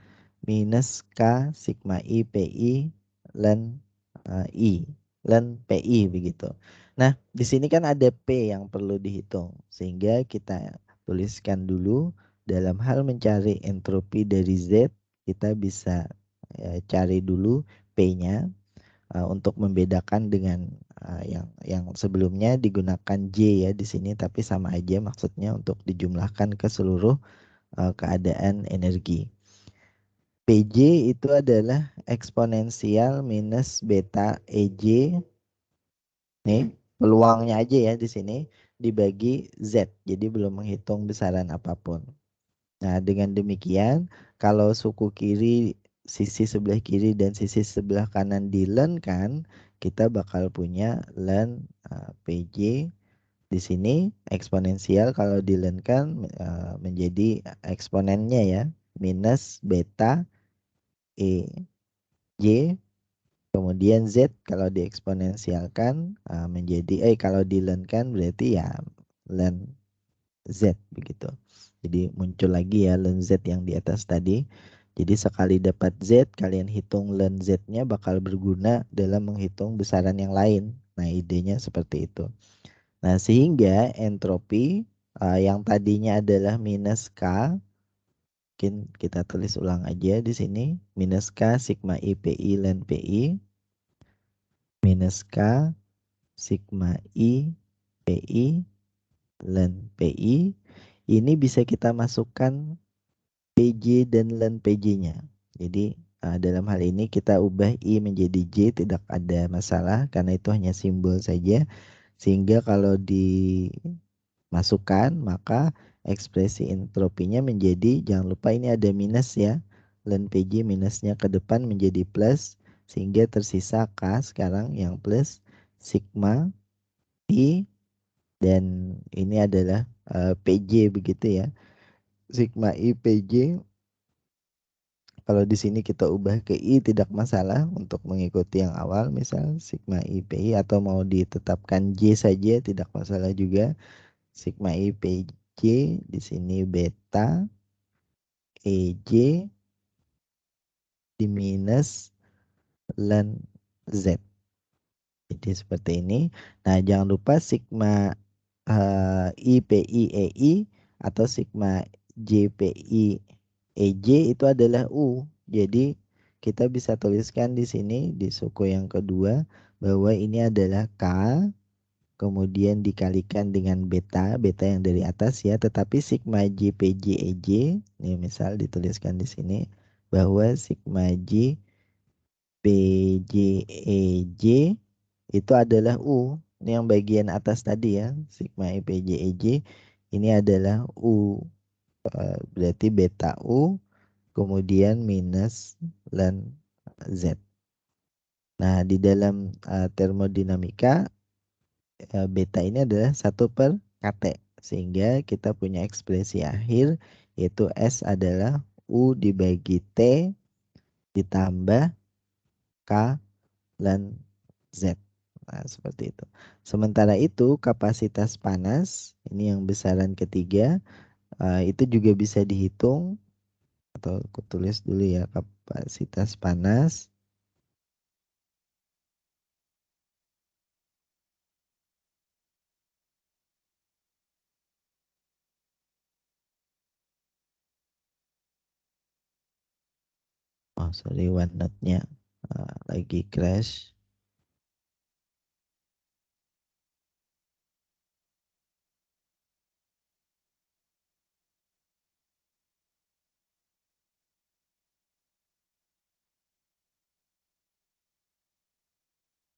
minus K sigma I PI ln I ln PI begitu. Nah, di sini kan ada P yang perlu dihitung, sehingga kita tuliskan dulu dalam hal mencari entropi dari Z, kita bisa cari dulu P-nya untuk membedakan dengan yang sebelumnya digunakan J ya di sini, tapi sama aja maksudnya untuk dijumlahkan ke seluruh keadaan energi. PJ itu adalah eksponensial minus beta EJ. Nih, peluangnya aja ya di sini dibagi Z. Jadi belum menghitung besaran apapun. Nah, dengan demikian kalau suku kiri, sisi sebelah kiri dan sisi sebelah kanan dilenkan, kita bakal punya len PJ di sini eksponensial kalau dilenkan menjadi eksponennya ya minus beta EJ. Kemudian Z kalau dieksponensialkan menjadi kalau dilenkan berarti ya len Z begitu. Jadi muncul lagi ya len Z yang di atas tadi. Jadi sekali dapat Z, kalian hitung len Z-nya bakal berguna dalam menghitung besaran yang lain. Nah, idenya seperti itu. Nah, sehingga entropi yang tadinya adalah minus K, mungkin kita tulis ulang aja di sini, minus K sigma I PI ln PI minus K sigma I PI ln PI, ini bisa kita masukkan PJ dan ln PJ-nya. Jadi dalam hal ini kita ubah I menjadi J, tidak ada masalah karena itu hanya simbol saja. Sehingga kalau dimasukkan maka ekspresi entropinya menjadi, jangan lupa ini ada minus ya. Ln PJ minusnya ke depan menjadi plus, sehingga tersisa K sekarang yang plus sigma I, dan ini adalah PJ begitu ya. Sigma I PJ, kalau di sini kita ubah ke I tidak masalah untuk mengikuti yang awal, misal sigma I PI, atau mau ditetapkan J saja tidak masalah juga. Sigma I PJ di sini beta EJ di minus ln Z. Jadi seperti ini. Nah, jangan lupa sigma IPI EI atau sigma JPI EJ itu adalah U. Jadi kita bisa tuliskan di sini di suku yang kedua bahwa ini adalah K, kemudian dikalikan dengan beta, beta yang dari atas ya, tetapi sigma JPJ EJ, ini misal dituliskan di sini bahwa sigma J PJEJ itu adalah U. Ini yang bagian atas tadi ya, sigma E PJEJ ini adalah U. Berarti beta U kemudian minus ln Z. Nah, di dalam termodinamika beta ini adalah 1/kT. Sehingga kita punya ekspresi akhir yaitu S adalah U dibagi T ditambah K dan Z. Nah, seperti itu. Sementara itu kapasitas panas ini yang besaran ketiga itu juga bisa dihitung atau aku tulis dulu ya kapasitas panas. Oh sorry OneNote-nya lagi crash.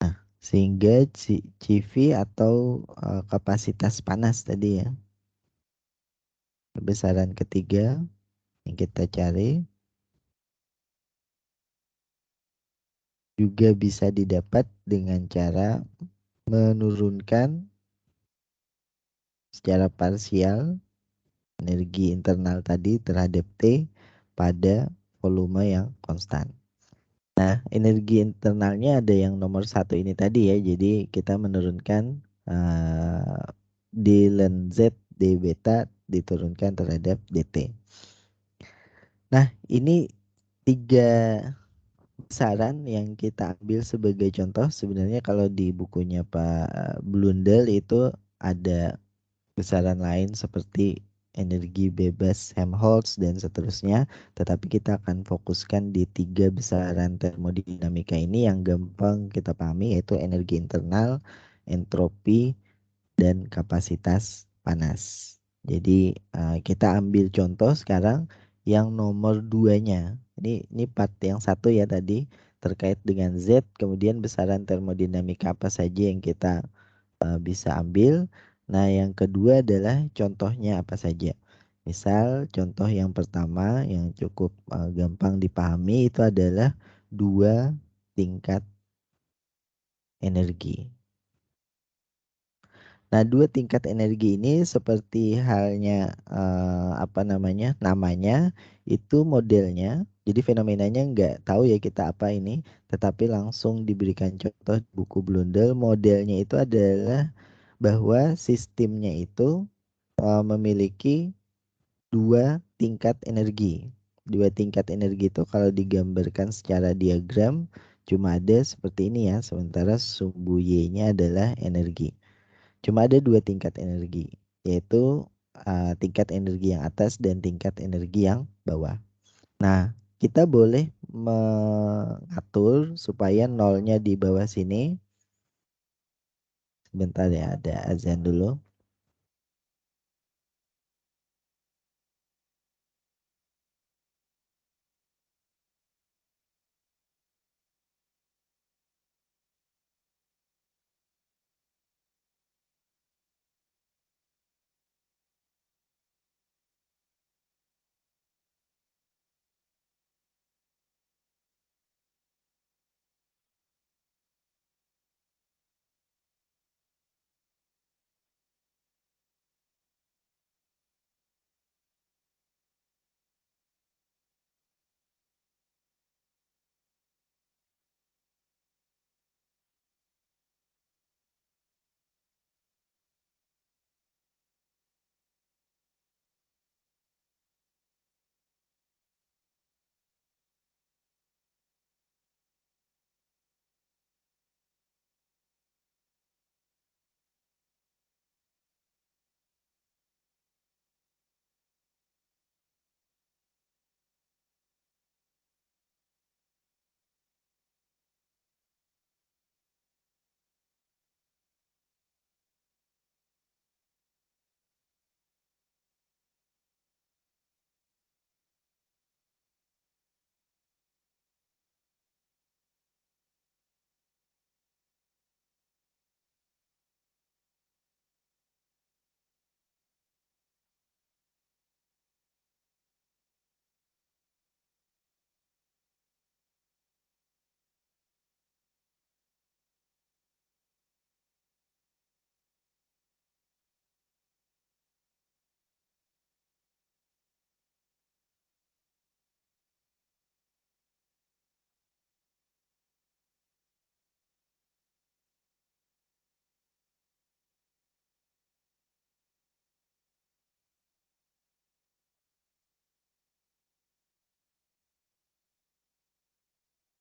Nah, sehingga CV atau kapasitas panas tadi ya, besaran ketiga yang kita cari juga bisa didapat dengan cara menurunkan secara parsial energi internal tadi terhadap T pada volume yang konstan. Nah, energi internalnya ada yang nomor satu ini tadi ya. Jadi kita menurunkan D ln Z D beta diturunkan terhadap DT. Nah, ini tiga besaran yang kita ambil sebagai contoh. Sebenarnya kalau di bukunya Pak Blundell itu ada besaran lain seperti energi bebas Helmholtz dan seterusnya, tetapi kita akan fokuskan di tiga besaran termodinamika ini yang gampang kita pahami yaitu energi internal, entropi, dan kapasitas panas. Jadi kita ambil contoh sekarang yang nomor duanya. Ini part yang satu ya tadi terkait dengan Z, kemudian besaran termodinamika apa saja yang kita bisa ambil. Nah, yang kedua adalah contohnya apa saja. Misal contoh yang pertama yang cukup gampang dipahami itu adalah dua tingkat energi. Nah, dua tingkat energi ini seperti halnya namanya itu modelnya. Jadi fenomenanya nggak tahu ya kita apa ini, tetapi langsung diberikan contoh di buku Blundell. Modelnya itu adalah bahwa sistemnya itu memiliki dua tingkat energi. Dua tingkat energi itu kalau digambarkan secara diagram cuma ada seperti ini ya, sementara sumbu Y-nya adalah energi. Cuma ada dua tingkat energi, yaitu tingkat energi yang atas dan tingkat energi yang bawah. Nah, kita boleh mengatur supaya nolnya di bawah sini. Sebentar ya, ada azan dulu.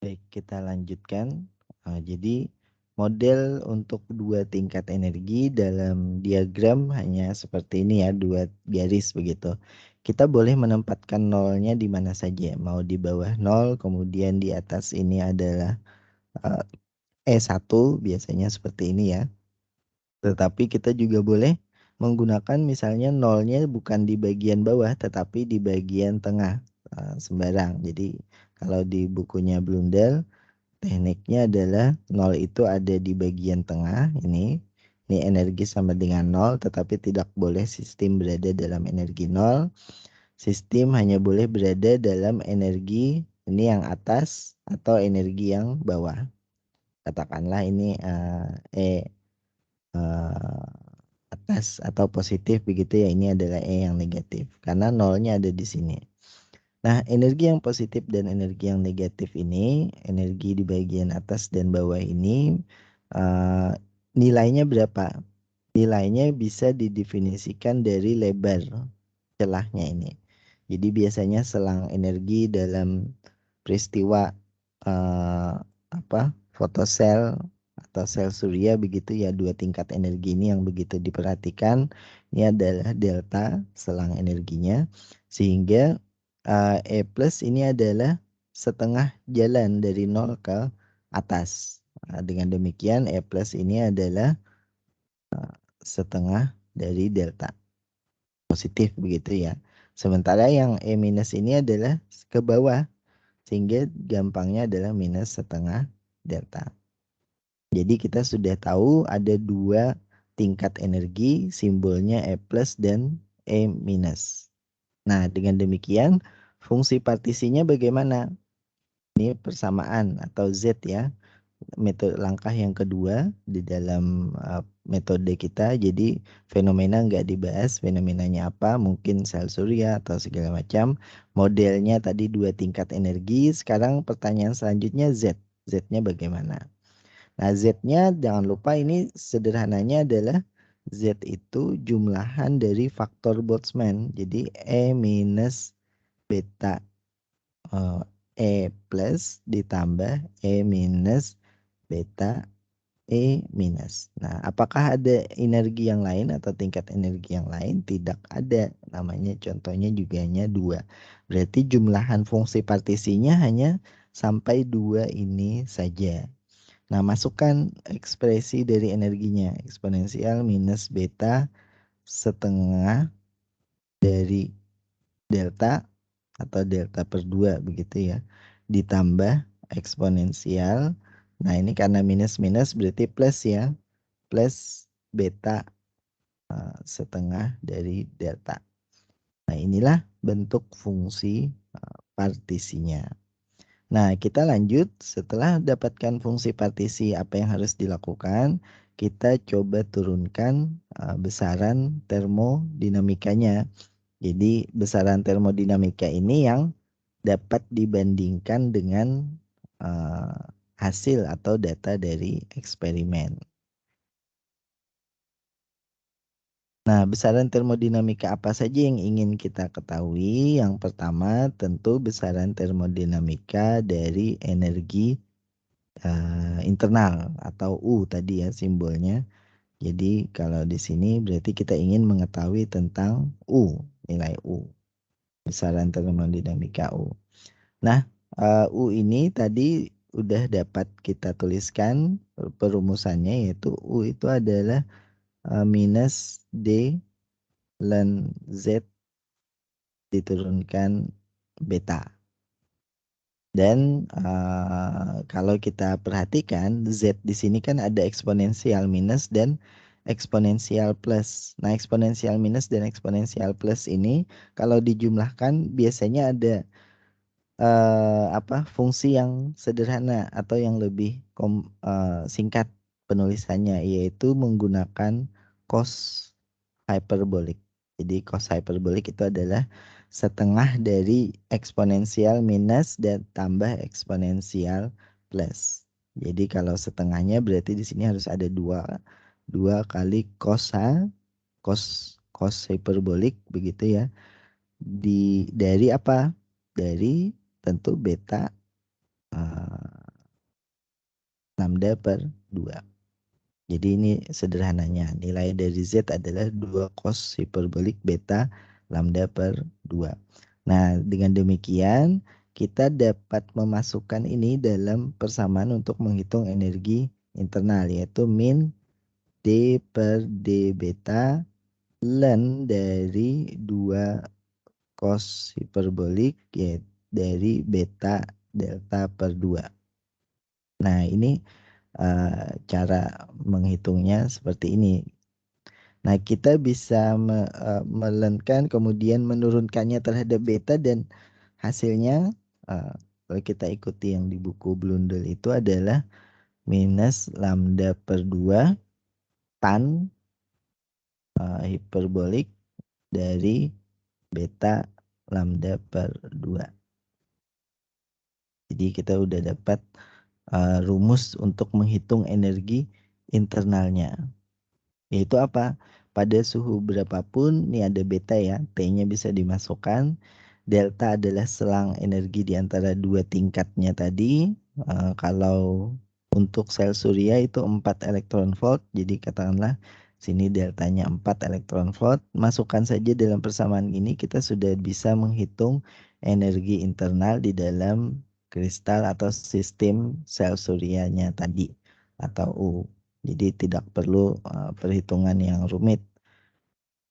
Baik, kita lanjutkan. Jadi model untuk dua tingkat energi dalam diagram hanya seperti ini ya, dua garis begitu. Kita boleh menempatkan nolnya di mana saja, mau di bawah nol, kemudian di atas ini adalah uh, E1, biasanya seperti ini ya. Tetapi kita juga boleh menggunakan misalnya nolnya bukan di bagian bawah, tetapi di bagian tengah, sembarang. Jadi kalau di bukunya Blundell, tekniknya adalah nol itu ada di bagian tengah ini. Ini energi sama dengan nol, tetapi tidak boleh sistem berada dalam energi nol. Sistem hanya boleh berada dalam energi ini yang atas atau energi yang bawah. Katakanlah ini atas atau positif begitu ya. Ini adalah E yang negatif karena nolnya ada di sini. Nah, energi yang positif dan energi yang negatif ini, energi di bagian atas dan bawah ini, uh, nilainya berapa? Nilainya bisa didefinisikan dari lebar celahnya ini. Jadi biasanya selang energi dalam peristiwa fotosel atau sel surya begitu ya, dua tingkat energi ini yang begitu diperhatikan. Ini adalah delta selang energinya, sehingga E plus ini adalah setengah jalan dari nol ke atas. Dengan demikian E plus ini adalah setengah dari delta positif begitu ya. Sementara yang E minus ini adalah ke bawah, sehingga gampangnya adalah minus setengah delta. Jadi kita sudah tahu ada dua tingkat energi, simbolnya E plus dan E minus. Nah, dengan demikian fungsi partisinya bagaimana? Ini persamaan atau Z ya. Metode langkah yang kedua di dalam metode kita. Jadi fenomena nggak dibahas, fenomenanya apa, mungkin sel surya atau segala macam. Modelnya tadi dua tingkat energi. Sekarang pertanyaan selanjutnya Z. Z-nya bagaimana? Nah, Z-nya jangan lupa ini sederhananya adalah Z itu jumlahan dari faktor Boltzmann. Jadi E minus beta E plus ditambah E minus beta E minus. Nah, apakah ada energi yang lain atau tingkat energi yang lain? Tidak ada. Namanya contohnya juga hanya dua. Berarti jumlahan fungsi partisinya hanya sampai dua ini saja. Nah, masukkan ekspresi dari energinya. Eksponensial minus beta setengah dari delta atau delta per 2 begitu ya. Ditambah eksponensial. Nah, ini karena minus-minus berarti plus ya. Plus beta setengah dari delta. Nah, inilah bentuk fungsi partisinya. Nah, kita lanjut. Setelah dapatkan fungsi partisi, apa yang harus dilakukan? Kita coba turunkan besaran termodinamikanya. Jadi, besaran termodinamika ini yang dapat dibandingkan dengan hasil atau data dari eksperimen. Nah, besaran termodinamika apa saja yang ingin kita ketahui? Yang pertama, tentu besaran termodinamika dari energi internal atau U tadi ya simbolnya. Jadi kalau di sini berarti kita ingin mengetahui tentang U, nilai U, besaran termodinamika U. Nah, U ini tadi udah dapat kita tuliskan perumusannya, yaitu U itu adalah minus D ln Z diturunkan beta. Dan kalau kita perhatikan Z di sini kan ada eksponensial minus dan eksponensial plus. Nah, eksponensial minus dan eksponensial plus ini kalau dijumlahkan biasanya ada fungsi yang sederhana atau yang lebih singkat penulisannya, yaitu menggunakan cos hyperbolik. Jadi cos hyperbolik itu adalah setengah dari eksponensial minus dan tambah eksponensial plus. Jadi kalau setengahnya berarti di sini harus ada dua kali cos hyperbolik begitu ya. Dari apa? Dari tentu beta lambda per 2. Jadi ini sederhananya, nilai dari Z adalah 2 cos hiperbolik beta lambda per 2. Nah, dengan demikian kita dapat memasukkan ini dalam persamaan untuk menghitung energi internal, yaitu min D per D beta ln dari 2 cos hiperbolik yaitu dari beta delta per 2. Nah, ini cara menghitungnya seperti ini. Nah, kita bisa melentkan kemudian menurunkannya terhadap beta dan hasilnya kalau kita ikuti yang di buku Blundell itu adalah minus lambda per 2 tan hiperbolik dari beta lambda per 2. Jadi kita udah dapat rumus untuk menghitung energi internalnya. Yaitu apa? Pada suhu berapapun, ini ada beta ya, T-nya bisa dimasukkan. Delta adalah selang energi di antara dua tingkatnya tadi. Kalau untuk sel surya itu 4 elektron volt, jadi katakanlah sini deltanya 4 elektron volt. Masukkan saja dalam persamaan ini, kita sudah bisa menghitung energi internal di dalam kristal atau sistem sel suryanya tadi atau U. Jadi tidak perlu perhitungan yang rumit.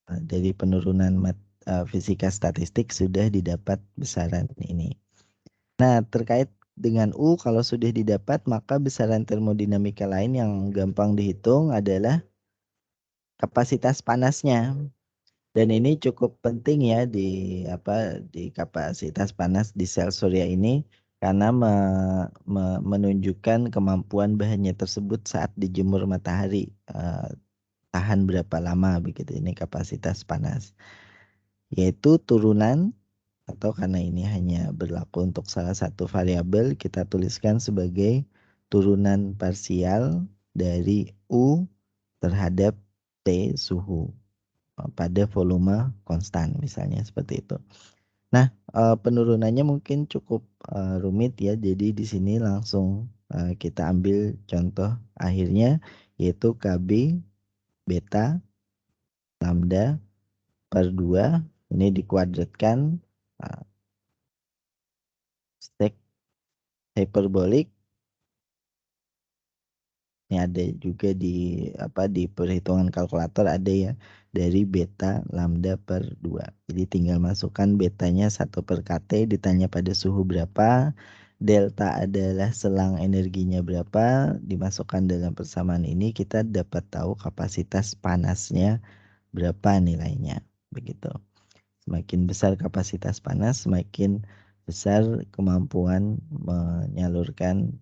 Dari penurunan fisika statistik sudah didapat besaran ini. Nah, terkait dengan U kalau sudah didapat maka besaran termodinamika lain yang gampang dihitung adalah kapasitas panasnya. Dan ini cukup penting ya di kapasitas panas di sel surya ini karena menunjukkan kemampuan bahannya tersebut saat dijemur matahari. Tahan berapa lama begitu, ini kapasitas panas. Yaitu turunan atau karena ini hanya berlaku untuk salah satu variabel, kita tuliskan sebagai turunan parsial dari U terhadap T suhu pada volume konstan misalnya seperti itu. Nah, penurunannya mungkin cukup rumit ya. Jadi di sini langsung kita ambil contoh akhirnya yaitu KB beta lambda per 2 ini dikuadratkan sek hiperbolik. Ini ada juga di perhitungan kalkulator ada ya dari beta lambda per 2. Jadi tinggal masukkan betanya 1 per kT ditanya pada suhu berapa, delta adalah selang energinya berapa, dimasukkan dalam persamaan ini kita dapat tahu kapasitas panasnya berapa nilainya. Begitu. Semakin besar kapasitas panas, semakin besar kemampuan menyalurkan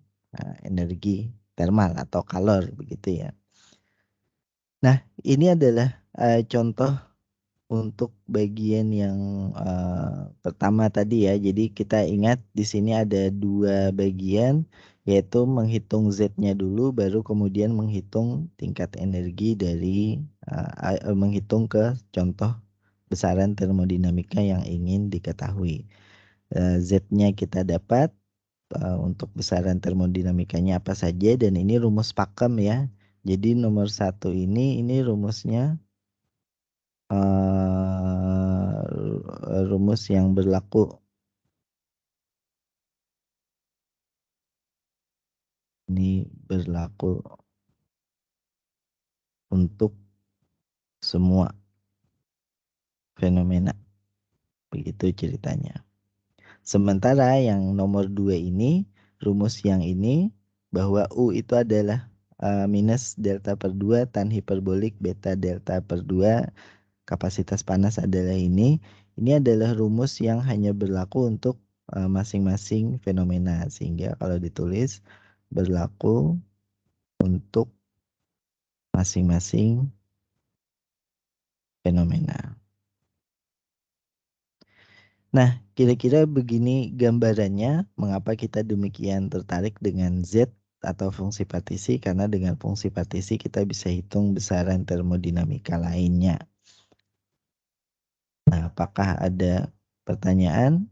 energi termal atau kalor begitu ya. Nah, ini adalah contoh untuk bagian yang pertama tadi ya. Jadi kita ingat di sini ada 2 bagian yaitu menghitung Z-nya dulu baru kemudian menghitung tingkat energi dari menghitung ke contoh besaran termodinamika yang ingin diketahui. Z-nya kita dapat untuk besaran termodinamikanya apa saja dan ini rumus pakem ya. Jadi nomor 1 ini rumusnya rumus yang berlaku. Ini berlaku untuk semua fenomena. Begitu ceritanya. Sementara yang nomor 2 ini, rumus yang ini bahwa U itu adalah minus delta per 2 tan hiperbolik beta delta per 2. Kapasitas panas adalah ini. Ini adalah rumus yang hanya berlaku untuk masing-masing fenomena. Sehingga kalau ditulis berlaku untuk masing-masing fenomena. Nah, kira-kira begini gambarannya mengapa kita demikian tertarik dengan Z atau fungsi partisi, karena dengan fungsi partisi kita bisa hitung besaran termodinamika lainnya. Nah, apakah ada pertanyaan?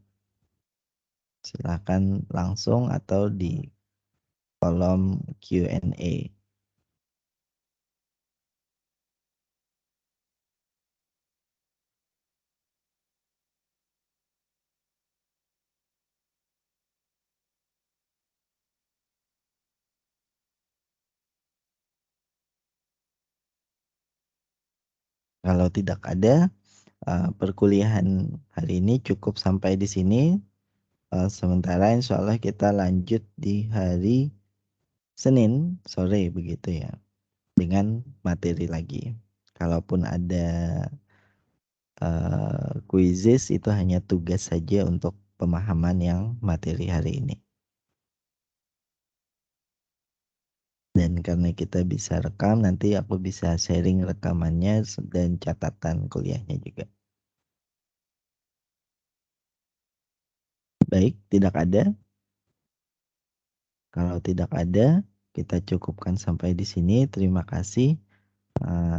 Silakan langsung atau di kolom Q&A. Kalau tidak ada, perkuliahan hari ini cukup sampai di sini. Sementara insya Allah kita lanjut di hari Senin sore begitu ya, dengan materi lagi. Kalaupun ada quizzes itu hanya tugas saja untuk pemahaman yang materi hari ini. Dan karena kita bisa rekam, nanti aku bisa sharing rekamannya dan catatan kuliahnya juga. Baik, tidak ada. Kalau tidak ada, kita cukupkan sampai di sini. Terima kasih.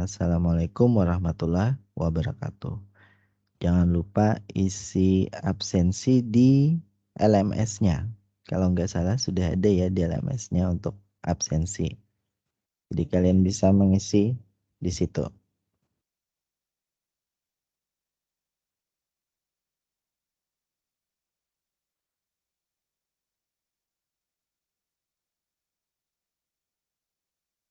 Assalamualaikum warahmatullahi wabarakatuh. Jangan lupa isi absensi di LMS-nya. Kalau nggak salah sudah ada ya di LMS-nya untuk absensi. Jadi kalian bisa mengisi di situ.